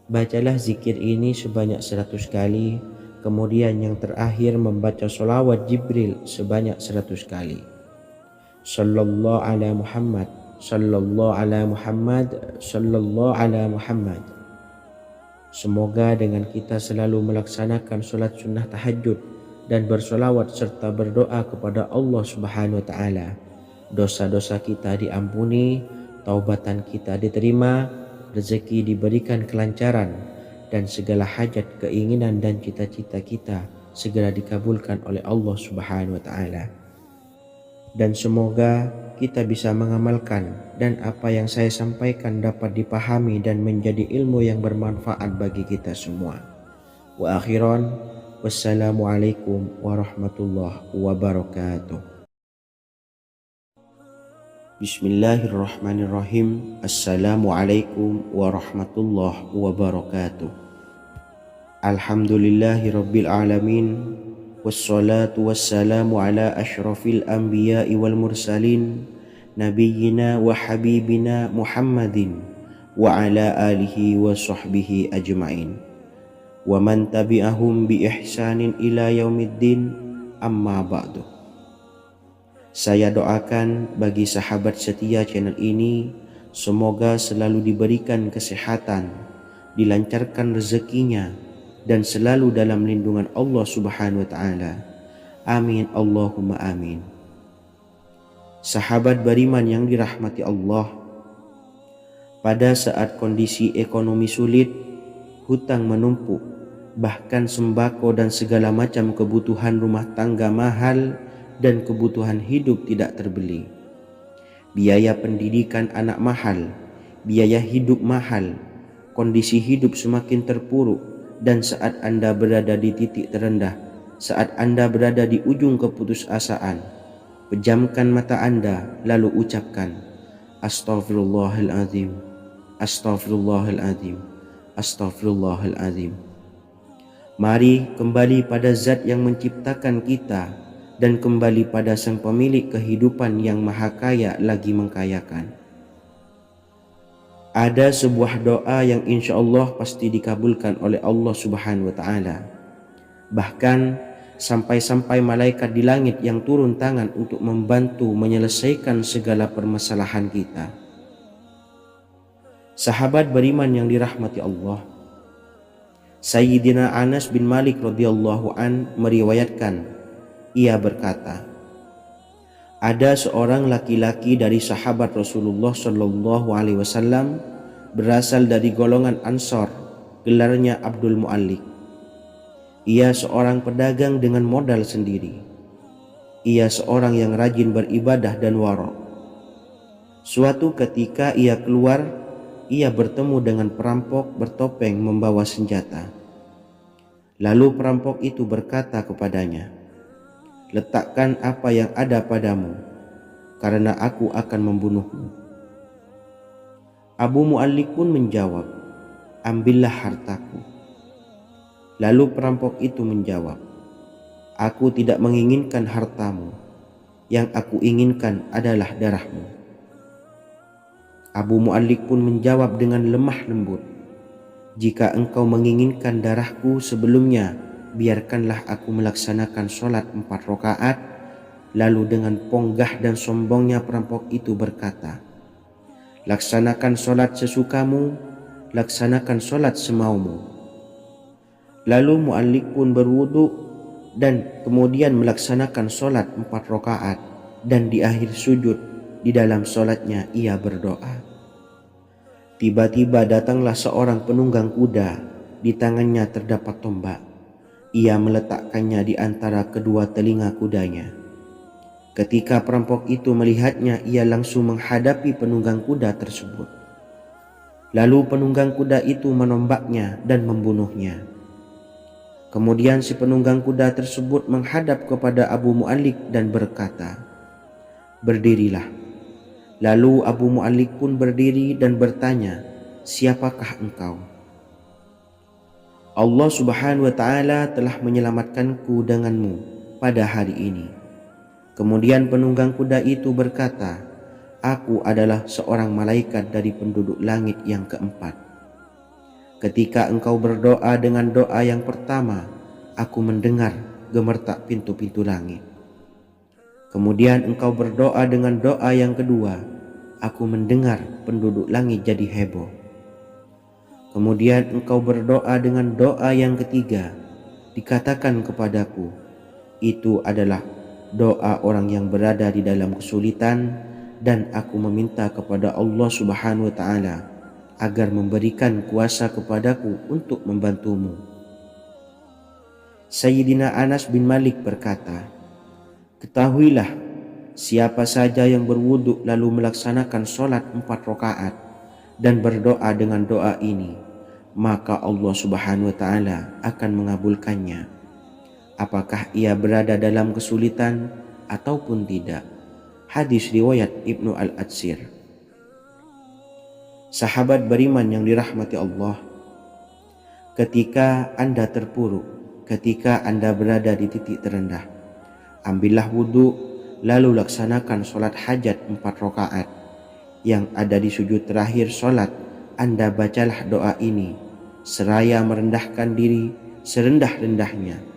Bacalah zikir ini sebanyak 100 kali, kemudian yang terakhir membaca sholawat Jibril sebanyak 100 kali. Sallallahu ala Muhammad, sallallahu ala Muhammad, sallallahu ala Muhammad. Semoga dengan kita selalu melaksanakan sholat sunnah tahajud dan bersolawat serta berdoa kepada Allah Subhanahu wa Ta'ala, dosa-dosa kita diampuni, taubatan kita diterima, rezeki diberikan kelancaran, dan segala hajat, keinginan dan cita-cita kita segera dikabulkan oleh Allah Subhanahu wa Ta'ala. Dan semoga kita bisa mengamalkan dan apa yang saya sampaikan dapat dipahami dan menjadi ilmu yang bermanfaat bagi kita semua. Wa akhiran, wassalamualaikum warahmatullahi wabarakatuh. Bismillahirrahmanirrahim. Assalamualaikum warahmatullahi wabarakatuh. Alhamdulillahi rabbil alamin. Wassalatu wassalamu ala ashrafil anbiya'i wal mursalin, nabiyyina wa habibina Muhammadin wa ala alihi wa sahbihi ajma'in, wa man tabi'ahum bi ihsanin ila yaumiddin, amma ba'du. Saya doakan bagi sahabat setia channel ini, semoga selalu diberikan kesehatan, dilancarkan rezekinya, dan selalu dalam lindungan Allah Subhanahu wa Ta'ala. Amin Allahumma amin. Sahabat beriman yang dirahmati Allah, pada saat kondisi ekonomi sulit, hutang menumpuk, bahkan sembako dan segala macam kebutuhan rumah tangga mahal dan kebutuhan hidup tidak terbeli, biaya pendidikan anak mahal, biaya hidup mahal, kondisi hidup semakin terpuruk, dan saat Anda berada di titik terendah, saat Anda berada di ujung keputusasaan, pejamkan mata Anda lalu ucapkan Astaghfirullahaladzim, Astaghfirullahaladzim, Astaghfirullahaladzim. Mari kembali pada Zat yang menciptakan kita dan kembali pada Sang Pemilik kehidupan yang Maha Kaya lagi mengkayakan. Ada sebuah doa yang insya Allah pasti dikabulkan oleh Allah Subhanahu wa Ta'ala. Bahkan sampai-sampai malaikat di langit yang turun tangan untuk membantu menyelesaikan segala permasalahan kita. Sahabat beriman yang dirahmati Allah, Sayyidina Anas bin Malik radhiyallahu an meriwayatkan, ia berkata, ada seorang laki-laki dari sahabat Rasulullah Shallallahu Alaihi Wasallam berasal dari golongan Ansor, gelarnya Abdul Mu'allik. Ia seorang pedagang dengan modal sendiri. Ia seorang yang rajin beribadah dan wara'. Suatu ketika ia keluar, ia bertemu dengan perampok bertopeng membawa senjata. Lalu perampok itu berkata kepadanya, "Letakkan apa yang ada padamu, karena aku akan membunuhmu." Abu Mu'allik pun menjawab, "Ambillah hartaku." Lalu perampok itu menjawab, "Aku tidak menginginkan hartamu, yang aku inginkan adalah darahmu." Abu Mu'allik pun menjawab dengan lemah lembut, "Jika engkau menginginkan darahku sebelumnya, biarkanlah aku melaksanakan sholat 4 rakaat." Lalu dengan ponggah dan sombongnya perampok itu berkata, "Laksanakan sholat sesukamu, laksanakan sholat semaumu." Lalu Mu'allik pun berwudu dan kemudian melaksanakan sholat 4 rakaat, dan di akhir sujud di dalam sholatnya ia berdoa. Tiba-tiba datanglah seorang penunggang kuda, di tangannya terdapat tombak. Ia meletakkannya di antara kedua telinga kudanya. Ketika perampok itu melihatnya, ia langsung menghadapi penunggang kuda tersebut. Lalu penunggang kuda itu menombaknya dan membunuhnya. Kemudian si penunggang kuda tersebut menghadap kepada Abu Mu'allik dan berkata, "Berdirilah." Lalu Abu Mu'allik pun berdiri dan bertanya, "Siapakah engkau?" "Allah Subhanahu wa ta'ala telah menyelamatkanku denganmu pada hari ini." Kemudian penunggang kuda itu berkata, "Aku adalah seorang malaikat dari penduduk langit yang keempat. Ketika engkau berdoa dengan doa yang pertama, aku mendengar gemertak pintu-pintu langit. Kemudian engkau berdoa dengan doa yang kedua, aku mendengar penduduk langit jadi heboh. Kemudian engkau berdoa dengan doa yang ketiga, dikatakan kepadaku, itu adalah doa orang yang berada di dalam kesulitan, dan aku meminta kepada Allah Subhanahu wa ta'ala agar memberikan kuasa kepadaku untuk membantumu." Sayyidina Anas bin Malik berkata, "Ketahuilah, siapa saja yang berwudu lalu melaksanakan sholat 4 rakaat dan berdoa dengan doa ini, maka Allah Subhanahu wa ta'ala akan mengabulkannya, apakah ia berada dalam kesulitan ataupun tidak." Hadis riwayat Ibnu Al-Atsir. Sahabat beriman yang dirahmati Allah, ketika Anda terpuruk, ketika Anda berada di titik terendah, ambillah wudhu, lalu laksanakan sholat hajat 4 rakaat. Yang ada di sujud terakhir sholat, Anda bacalah doa ini, seraya merendahkan diri serendah-rendahnya.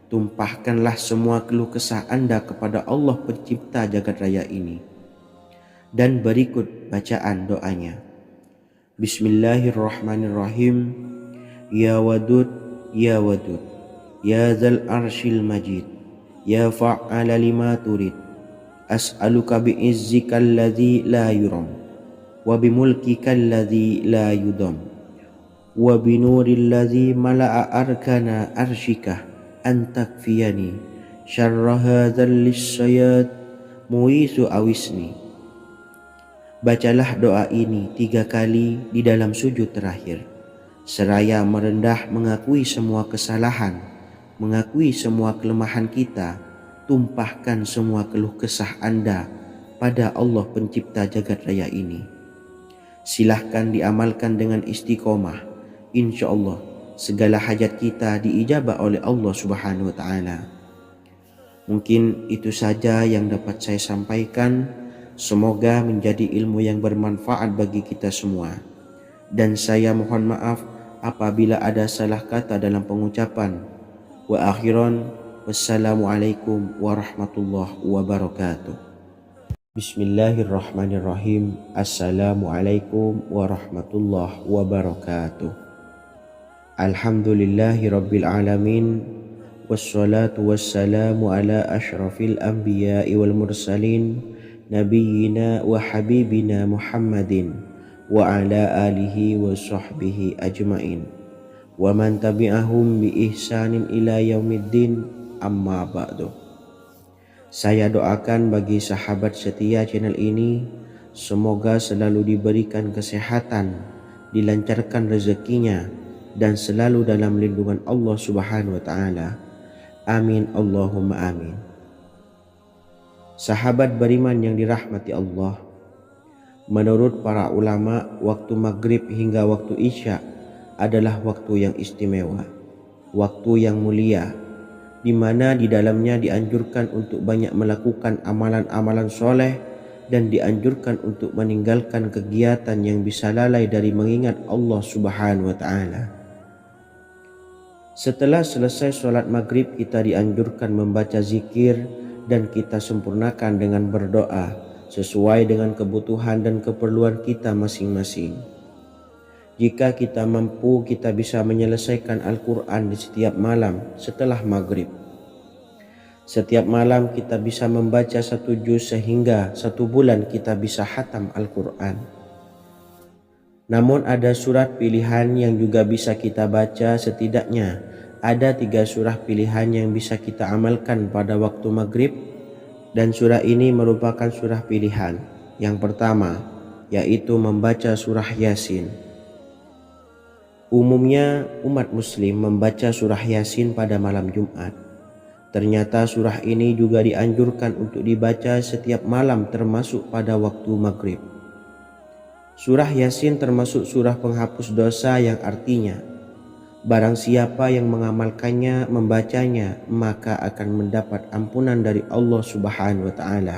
Tumpahkanlah semua keluh kesah Anda kepada Allah pencipta jagat raya ini. Dan berikut bacaan doanya. Bismillahirrahmanirrahim. Ya Wadud, Ya Wadud, Ya Zal Arshil Majid, Ya Fa'ala lima turid, as'aluka bi'izzika alladhi la yuram, wa bimulkika alladhi la yudam, wa binuril ladhi mala'a arkana arshika, an takfiyani syarra hadzal lisyayad muisu awisni. Bacalah doa ini 3 kali di dalam sujud terakhir, seraya merendah mengakui semua kesalahan, mengakui semua kelemahan kita. Tumpahkan semua keluh kesah Anda pada Allah pencipta jagat raya ini. Silahkan diamalkan dengan istiqomah. Insya Allah segala hajat kita diijabah oleh Allah Subhanahu wa ta'ala. Mungkin itu saja yang dapat saya sampaikan. Semoga menjadi ilmu yang bermanfaat bagi kita semua. Dan saya mohon maaf apabila ada salah kata dalam pengucapan. Wa akhiran, wassalamualaikum warahmatullahi wabarakatuh. Bismillahirrahmanirrahim. Assalamualaikum warahmatullahi wabarakatuh. Alhamdulillahi rabbil alamin. Wassalatu wassalamu ala ashrafil anbiya'i wal mursalin, Nabiyyina wa habibina Muhammadin wa ala alihi wa sahbihi ajmain, wa man tabi'ahum bi ihsanin ila yaumiddin, amma ba'du. Saya doakan bagi sahabat setia channel ini, semoga selalu diberikan kesehatan, dilancarkan rezekinya, dan selalu dalam lindungan Allah Subhanahu wa taala. Amin Allahumma amin. Sahabat beriman yang dirahmati Allah, menurut para ulama, waktu maghrib hingga waktu isya adalah waktu yang istimewa, waktu yang mulia, di mana di dalamnya dianjurkan untuk banyak melakukan amalan-amalan soleh dan dianjurkan untuk meninggalkan kegiatan yang bisa lalai dari mengingat Allah Subhanahu wa taala. Setelah selesai sholat maghrib, kita dianjurkan membaca zikir dan kita sempurnakan dengan berdoa sesuai dengan kebutuhan dan keperluan kita masing-masing. Jika kita mampu, kita bisa menyelesaikan Al-Quran di setiap malam setelah maghrib. Setiap malam kita bisa membaca 1 juz sehingga 1 bulan kita bisa khatam Al-Quran. Namun ada surat pilihan yang juga bisa kita baca. Setidaknya ada 3 surah pilihan yang bisa kita amalkan pada waktu maghrib, dan surah ini merupakan surah pilihan. Yang pertama yaitu membaca surah Yasin. Umumnya umat muslim membaca surah Yasin pada malam Jumat. Ternyata surah ini juga dianjurkan untuk dibaca setiap malam termasuk pada waktu maghrib. Surah Yasin termasuk surah penghapus dosa yang artinya barang siapa yang mengamalkannya, membacanya, maka akan mendapat ampunan dari Allah Subhanahu wa taala.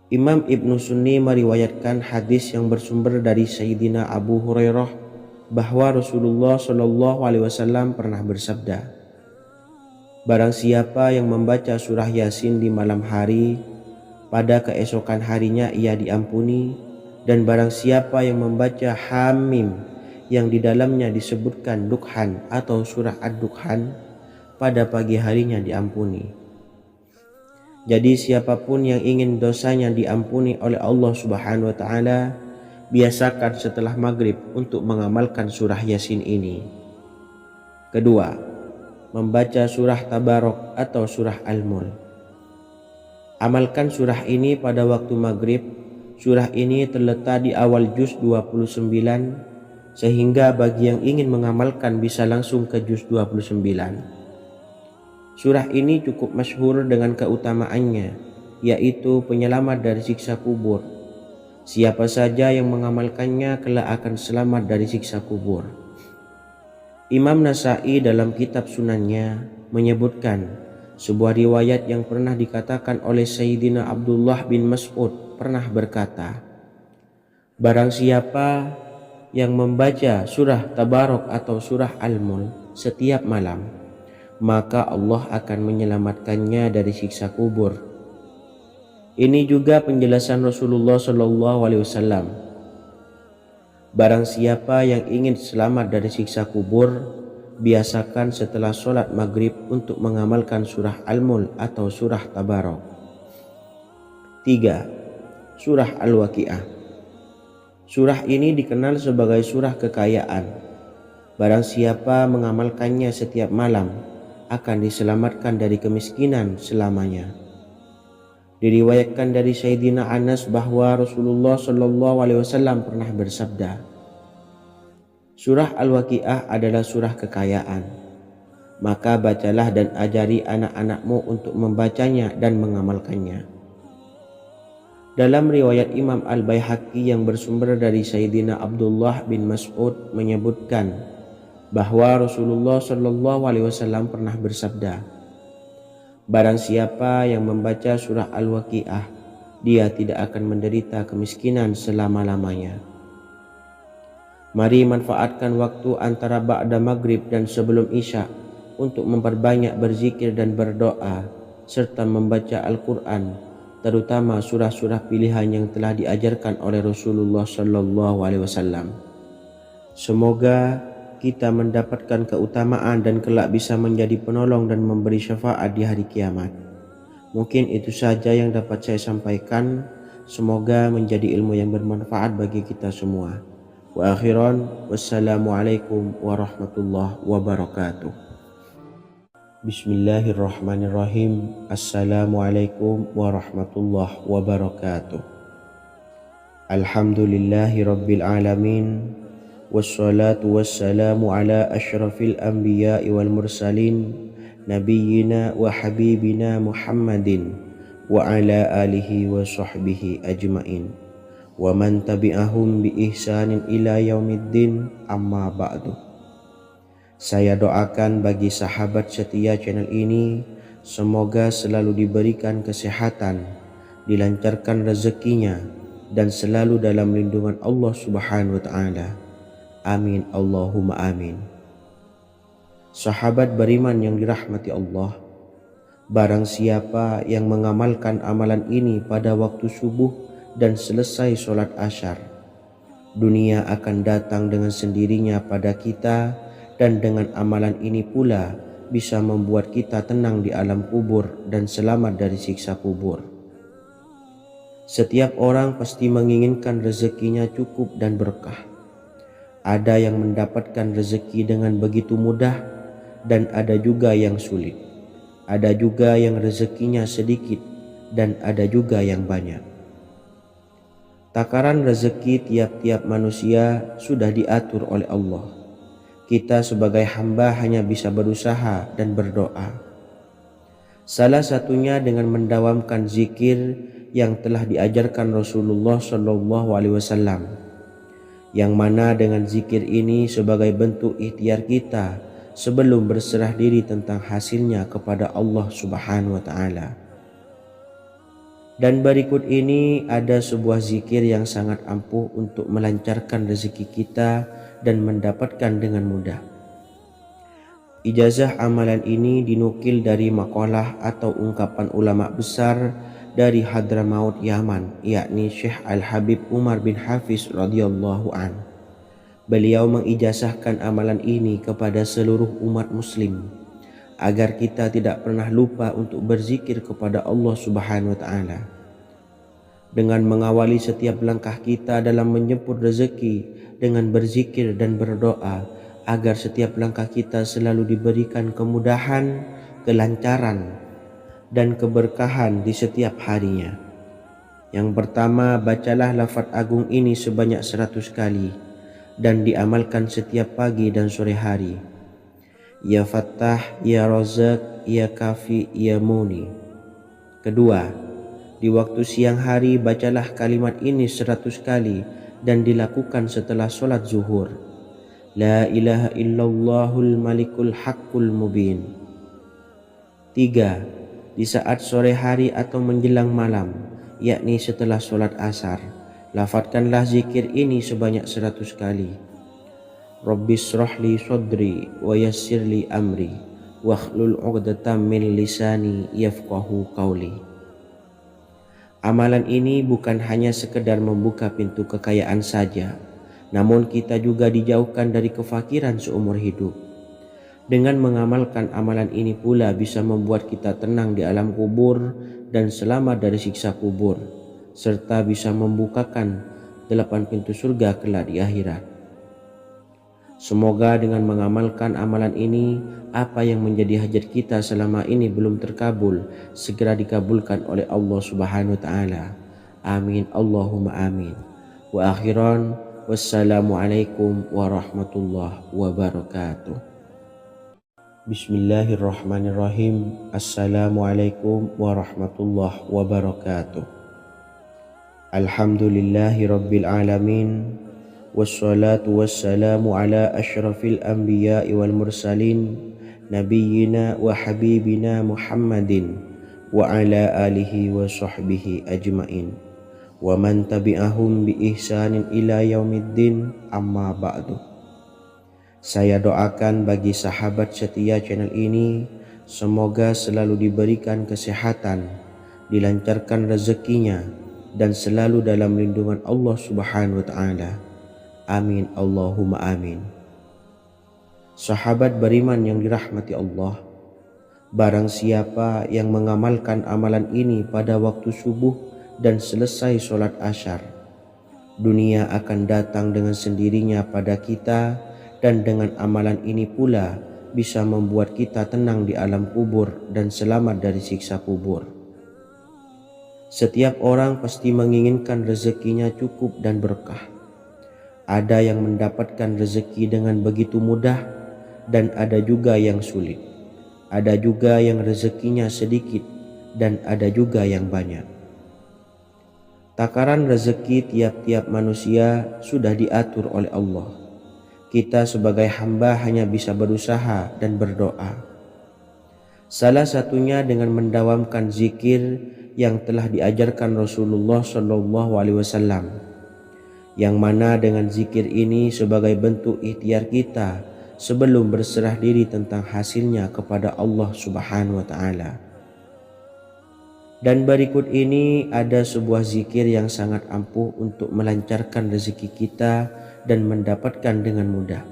Imam Ibnu Sunni meriwayatkan hadis yang bersumber dari Sayyidina Abu Hurairah bahwa Rasulullah Shallallahu alaihi wasallam pernah bersabda, barang siapa yang membaca surah Yasin di malam hari, pada keesokan harinya ia diampuni. Dan barang siapa yang membaca Hamim yang di dalamnya disebutkan Dukhan atau surah Ad-Dukhan, pada pagi harinya diampuni. Jadi siapapun yang ingin dosanya diampuni oleh Allah Subhanahu wa taala, biasakan setelah maghrib untuk mengamalkan surah Yasin ini. Kedua, membaca surah Tabarok atau surah Al-Mulk. Amalkan surah ini pada waktu maghrib. Surah ini terletak di awal juz 29, sehingga bagi yang ingin mengamalkan bisa langsung ke juz 29. Surah ini cukup masyhur dengan keutamaannya, yaitu penyelamat dari siksa kubur. Siapa saja yang mengamalkannya kelak akan selamat dari siksa kubur. Imam Nasa'i dalam kitab Sunannya menyebutkan sebuah riwayat yang pernah dikatakan oleh Sayyidina Abdullah bin Mas'ud pernah berkata, barang siapa yang membaca surah Tabarok atau surah Al-Mulk setiap malam, maka Allah akan menyelamatkannya dari siksa kubur. Ini juga penjelasan Rasulullah Shallallahu alaihi wasallam. Barang siapa yang ingin selamat dari siksa kubur, biasakan setelah sholat maghrib untuk mengamalkan surah Al-Mulk atau surah Tabarok. 3. Surah Al-Waqiah. Surah ini dikenal sebagai surah kekayaan. Barang siapa mengamalkannya setiap malam akan diselamatkan dari kemiskinan selamanya. Diriwayatkan dari Sayyidina Anas bahwa Rasulullah Shallallahu alaihi wasallam pernah bersabda, surah Al-Waqiah adalah surah kekayaan. Maka bacalah dan ajari anak-anakmu untuk membacanya dan mengamalkannya. Dalam riwayat Imam Al-Baihaqi yang bersumber dari Sayyidina Abdullah bin Mas'ud menyebutkan bahwa Rasulullah Shallallahu alaihi wasallam pernah bersabda, barang siapa yang membaca surah Al-Waqiah, dia tidak akan menderita kemiskinan selama-lamanya. Mari manfaatkan waktu antara ba'da maghrib dan sebelum isya untuk memperbanyak berzikir dan berdoa serta membaca Al-Quran, terutama surah-surah pilihan yang telah diajarkan oleh Rasulullah Shallallahu alaihi wasallam. Semoga kita mendapatkan keutamaan dan kelak bisa menjadi penolong dan memberi syafaat di hari kiamat. Mungkin itu saja yang dapat saya sampaikan. Semoga menjadi ilmu yang bermanfaat bagi kita semua. Wa akhiran, wassalamualaikum warahmatullahi wabarakatuh. Bismillahirrahmanirrahim. Assalamualaikum warahmatullahi wabarakatuh. Alhamdulillahi rabbil alamin. wassalatu wassalamu ala asyrafil anbiya'i wal mursalin nabiyyina wa habibina Muhammadin wa ala alihi wa sahbihi ajmain wa man tabi'ahum bi ihsanin ila yaumiddin, amma ba'du. Saya doakan bagi sahabat setia channel ini, semoga selalu diberikan kesehatan, dilancarkan rezekinya, dan selalu dalam lindungan Allah Subhanahu wa Ta'ala. Amin Allahumma amin. Sahabat beriman yang dirahmati Allah, barang siapa yang mengamalkan amalan ini pada waktu subuh dan selesai sholat asyar, dunia akan datang dengan sendirinya pada kita, dan dengan amalan ini pula bisa membuat kita tenang di alam kubur dan selamat dari siksa kubur. Setiap orang pasti menginginkan rezekinya cukup dan berkah. Ada yang mendapatkan rezeki dengan begitu mudah, dan ada juga yang sulit. Ada juga yang rezekinya sedikit, dan ada juga yang banyak. Takaran rezeki tiap-tiap manusia sudah diatur oleh Allah. Kita sebagai hamba hanya bisa berusaha dan berdoa. Salah satunya dengan mendawamkan zikir yang telah diajarkan Rasulullah SAW, yang mana dengan zikir ini sebagai bentuk ikhtiar kita sebelum berserah diri tentang hasilnya kepada Allah Subhanahu wa Ta'ala. Dan berikut ini ada sebuah zikir yang sangat ampuh untuk melancarkan rezeki kita dan mendapatkan dengan mudah. Ijazah amalan ini dinukil dari makalah atau ungkapan ulama besar dari Hadramaut Yaman, yakni Syekh Al-Habib Umar bin Hafiz radhiyallahu an. Beliau mengijazahkan amalan ini kepada seluruh umat muslim agar kita tidak pernah lupa untuk berzikir kepada Allah Subhanahu wa Ta'ala. Dengan mengawali setiap langkah kita dalam menjemput rezeki dengan berzikir dan berdoa agar setiap langkah kita selalu diberikan kemudahan, kelancaran, dan keberkahan di setiap harinya. Yang pertama, bacalah lafaz agung ini sebanyak 100 kali dan diamalkan setiap pagi dan sore hari. Ya Fattah, Ya Razak, Ya Kafi, Ya Muni. Kedua, di waktu siang hari bacalah kalimat ini 100 kali dan dilakukan setelah sholat zuhur. La ilaha illallahul malikul haqqul mubin. Tiga, di saat sore hari atau menjelang malam, yakni setelah sholat asar, lafadzkanlah zikir ini sebanyak 100 kali. Rabbishrahli sodri wa yassirli amri wakhlul 'uqdatam min lisani yafqahu qawli. Amalan ini bukan hanya sekedar membuka pintu kekayaan saja, namun kita juga dijauhkan dari kefakiran seumur hidup. Dengan mengamalkan amalan ini pula bisa membuat kita tenang di alam kubur dan selamat dari siksa kubur, serta bisa membukakan 8 pintu surga kelak di akhirat. Semoga dengan mengamalkan amalan ini, apa yang menjadi hajat kita selama ini belum terkabul, segera dikabulkan oleh Allah Subhanahu wa Ta'ala. Amin Allahumma amin. Wa akhiran, wassalamualaikum warahmatullahi wabarakatuh. Bismillahirrahmanirrahim. Assalamualaikum warahmatullahi wabarakatuh. Alhamdulillahi rabbil alamin. Wassalatu wassalamu ala asyrafil anbiya'i wal mursalin nabiyyina wa habibina Muhammadin wa ala alihi wa sahbihi ajmain wa man tabi'ahum bi ihsanin ila yaumiddin, amma ba'du. Saya doakan bagi sahabat setia channel ini, semoga selalu diberikan kesehatan, dilancarkan rezekinya, dan selalu dalam lindungan Allah Subhanahu wa Ta'ala. Amin Allahumma amin. Sahabat beriman yang dirahmati Allah, barang siapa yang mengamalkan amalan ini pada waktu subuh dan selesai sholat asyar, dunia akan datang dengan sendirinya pada kita, dan dengan amalan ini pula bisa membuat kita tenang di alam kubur dan selamat dari siksa kubur. Setiap orang pasti menginginkan rezekinya cukup dan berkah. Ada yang mendapatkan rezeki dengan begitu mudah dan ada juga yang sulit. Ada juga yang rezekinya sedikit dan ada juga yang banyak. Takaran rezeki tiap-tiap manusia sudah diatur oleh Allah. Kita sebagai hamba hanya bisa berusaha dan berdoa. Salah satunya dengan mendawamkan zikir yang telah diajarkan Rasulullah SAW, yang mana dengan zikir ini sebagai bentuk ikhtiar kita sebelum berserah diri tentang hasilnya kepada Allah Subhanahu wa taala. Dan berikut ini ada sebuah zikir yang sangat ampuh untuk melancarkan rezeki kita dan mendapatkan dengan mudah.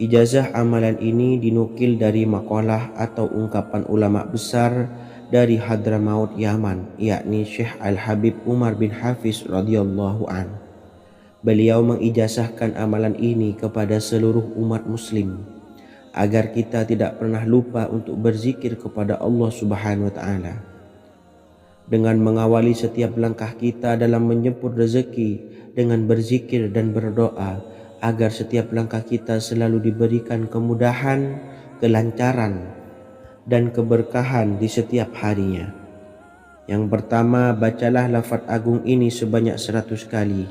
Ijazah amalan ini dinukil dari makalah atau ungkapan ulama besar dari Hadramaut Yaman, yakni Syekh Al-Habib Umar bin Hafiz radhiyallahu an. Beliau mengijazahkan amalan ini kepada seluruh umat muslim agar kita tidak pernah lupa untuk berzikir kepada Allah Subhanahu wa taala. Dengan mengawali setiap langkah kita dalam menjemput rezeki dengan berzikir dan berdoa agar setiap langkah kita selalu diberikan kemudahan, kelancaran, dan keberkahan di setiap harinya. Yang pertama, bacalah lafaz agung ini sebanyak 100 kali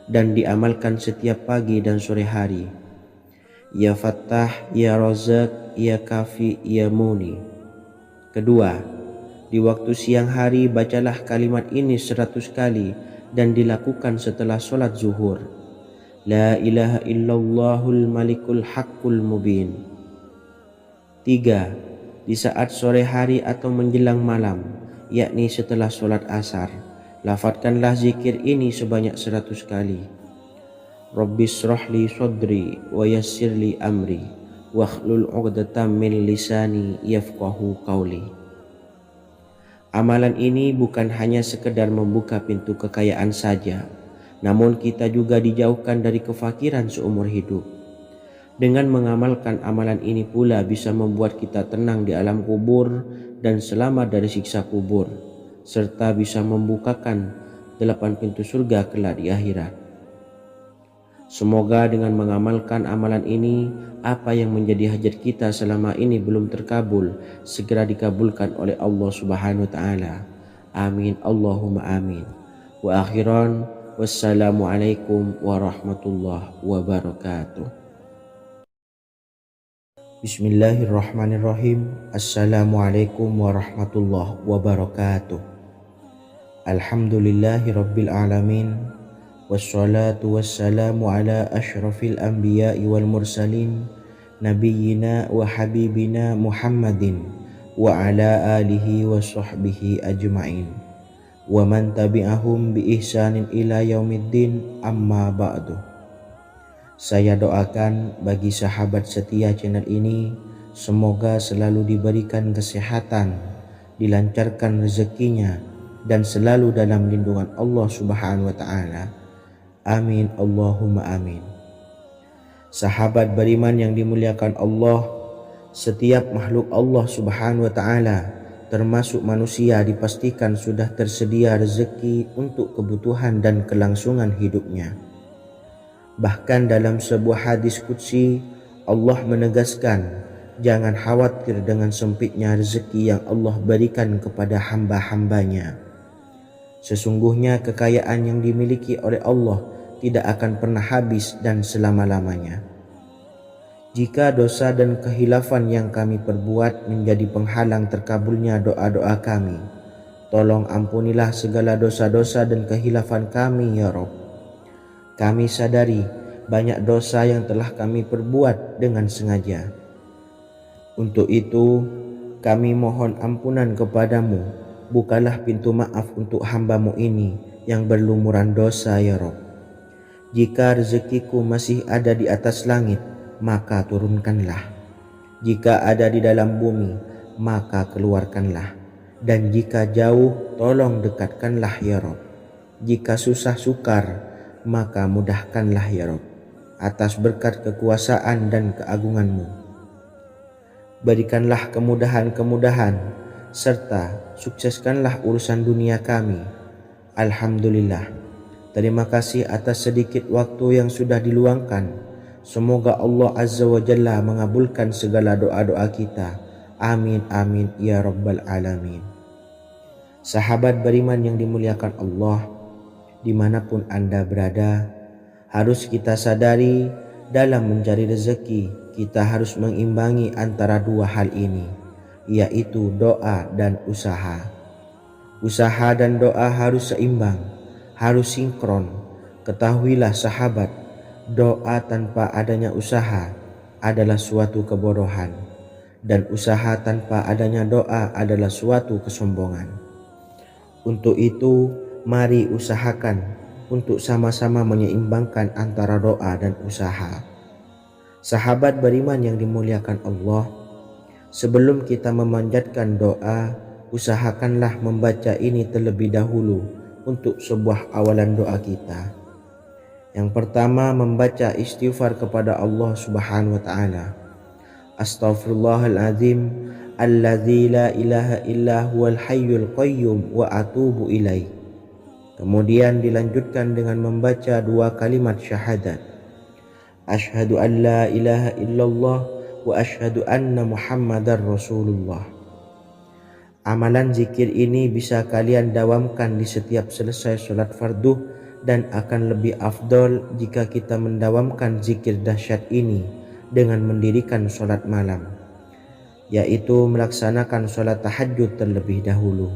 dan diamalkan setiap pagi dan sore hari. Ya Fattah, Ya Razak, Ya Kafi, Ya Muni. Kedua, di waktu siang hari bacalah kalimat ini 100 kali dan dilakukan setelah sholat zuhur. La ilaha illallahul malikul haqqul mubin. Tiga, di saat sore hari atau menjelang malam, yakni setelah sholat asar, lafadzkanlah zikir ini sebanyak 100 kali. Rabbis shrahli sadri wa yassirli amri wakhlul 'uqdatam min lisani yafqahu qawli. Amalan ini bukan hanya sekedar membuka pintu kekayaan saja, namun kita juga dijauhkan dari kefakiran seumur hidup. Dengan mengamalkan amalan ini pula bisa membuat kita tenang di alam kubur dan selamat dari siksa kubur, serta bisa membukakan 8 pintu surga kelak di akhirat. Semoga dengan mengamalkan amalan ini, apa yang menjadi hajat kita selama ini belum terkabul, segera dikabulkan oleh Allah Subhanahu wa taala. Amin Allahumma amin. Wa akhiran, wassalamualaikum warahmatullahi wabarakatuh. Bismillahirrahmanirrahim. Assalamualaikum warahmatullahi wabarakatuh. Alhamdulillahi rabbil alamin. Wassalatu wassalamu ala ashrafil anbiya'i wal mursalin nabiyyina wa habibina Muhammadin wa ala alihi wa sahbihi ajma'in wa man tabi'ahum bi ihsanin ila yaumiddin, amma ba'du. Saya doakan bagi sahabat setia channel ini, semoga selalu diberikan kesehatan, dilancarkan rezekinya, dan selalu dalam lindungan Allah Subhanahu wa ta'ala. Amin Allahumma amin. Sahabat beriman yang dimuliakan Allah, setiap makhluk Allah Subhanahu wa ta'ala termasuk manusia dipastikan sudah tersedia rezeki untuk kebutuhan dan kelangsungan hidupnya. Bahkan dalam sebuah hadis qudsi, Allah menegaskan, jangan khawatir dengan sempitnya rezeki yang Allah berikan kepada hamba-hambanya. Sesungguhnya kekayaan yang dimiliki oleh Allah tidak akan pernah habis dan selama-lamanya. Jika dosa dan kehilafan yang kami perbuat menjadi penghalang terkabulnya doa-doa kami, tolong ampunilah segala dosa-dosa dan kehilafan kami ya Rabb. Kami sadari banyak dosa yang telah kami perbuat dengan sengaja. Untuk itu kami mohon ampunan kepadamu. Bukalah pintu maaf untuk hamba-Mu ini yang berlumuran dosa ya Rabb. Jika rezekiku masih ada di atas langit, maka turunkanlah. Jika ada di dalam bumi, maka keluarkanlah. Dan jika jauh, tolong dekatkanlah ya Rabb. Jika susah sukar, maka mudahkanlah ya Rabb, atas berkat kekuasaan dan keagungan-Mu. Berikanlah kemudahan-kemudahan, serta sukseskanlah urusan dunia kami. Alhamdulillah, Terima kasih atas sedikit waktu yang sudah diluangkan. Semoga Allah Azza wa Jalla mengabulkan segala doa-doa kita. Amin amin ya rabbal alamin. Sahabat beriman yang dimuliakan Allah, dimanapun Anda berada, harus kita sadari dalam mencari rezeki kita harus mengimbangi antara dua hal ini, yaitu doa dan usaha. Usaha dan doa harus seimbang, harus sinkron. Ketahuilah sahabat, doa tanpa adanya usaha adalah suatu kebodohan, dan usaha tanpa adanya doa adalah suatu kesombongan. Untuk itu, mari usahakan untuk sama-sama menyeimbangkan antara doa dan usaha. Sahabat beriman yang dimuliakan Allah, sebelum kita memanjatkan doa, usahakanlah membaca ini terlebih dahulu untuk sebuah awalan doa kita. Yang pertama, membaca istighfar kepada Allah Subhanahu wa taala. Astaghfirullahaladzim alladzi la ilaha illa huwal hayyul qayyum wa atubu ilaih. Kemudian dilanjutkan dengan membaca dua kalimat syahadat. Asyhadu an la ilaha illallah wa asyhadu anna Muhammadar Rasulullah. Amalan zikir ini bisa kalian dawamkan di setiap selesai sholat fardu, dan akan lebih afdol jika kita mendawamkan zikir dahsyat ini dengan mendirikan sholat malam, yaitu melaksanakan sholat tahajud terlebih dahulu.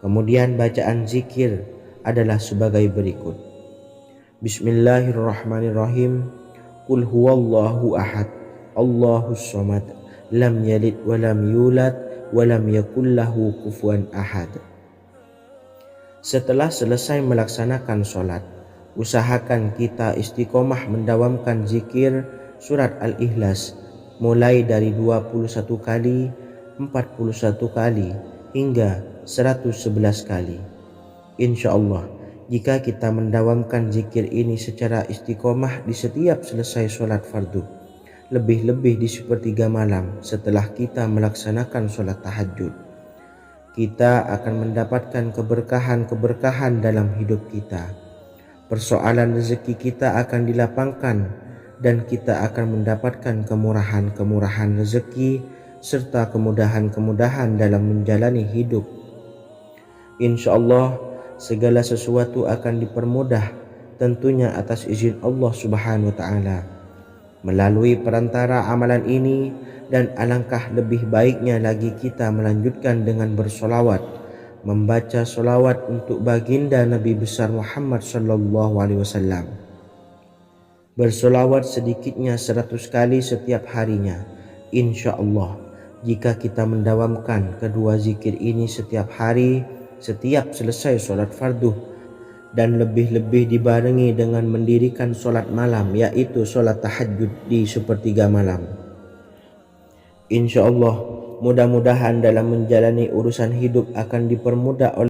Kemudian bacaan zikir adalah sebagai berikut. Bismillahirrahmanirrahim. Qul huwallahu ahad, Allahus samad, lam yalid wa lam yulad wa lam yakul lahu kufuwan ahad. Setelah selesai melaksanakan sholat, usahakan kita istiqomah mendawamkan zikir surat Al-Ikhlas mulai dari 21 kali, 41 kali, hingga 111 kali. Insya Allah, jika kita mendawamkan zikir ini secara istiqomah di setiap selesai sholat fardu, lebih-lebih di sepertiga malam setelah kita melaksanakan sholat tahajud, kita akan mendapatkan keberkahan-keberkahan dalam hidup kita. Persoalan rezeki kita akan dilapangkan, dan kita akan mendapatkan kemurahan-kemurahan rezeki serta kemudahan-kemudahan dalam menjalani hidup. Insya Allah, segala sesuatu akan dipermudah, tentunya atas izin Allah Subhanahu wa taala. Melalui perantara amalan ini, dan alangkah lebih baiknya lagi kita melanjutkan dengan bersolawat, membaca solawat untuk baginda Nabi besar Muhammad sallallahu alaihi wasallam. Bersolawat sedikitnya 100 kali setiap harinya. Insya Allah, jika kita mendawamkan kedua zikir ini setiap hari, setiap selesai sholat fardu, dan lebih-lebih dibarengi dengan mendirikan sholat malam, yaitu sholat tahajud di sepertiga malam, insya Allah mudah-mudahan dalam menjalani urusan hidup akan dipermudah oleh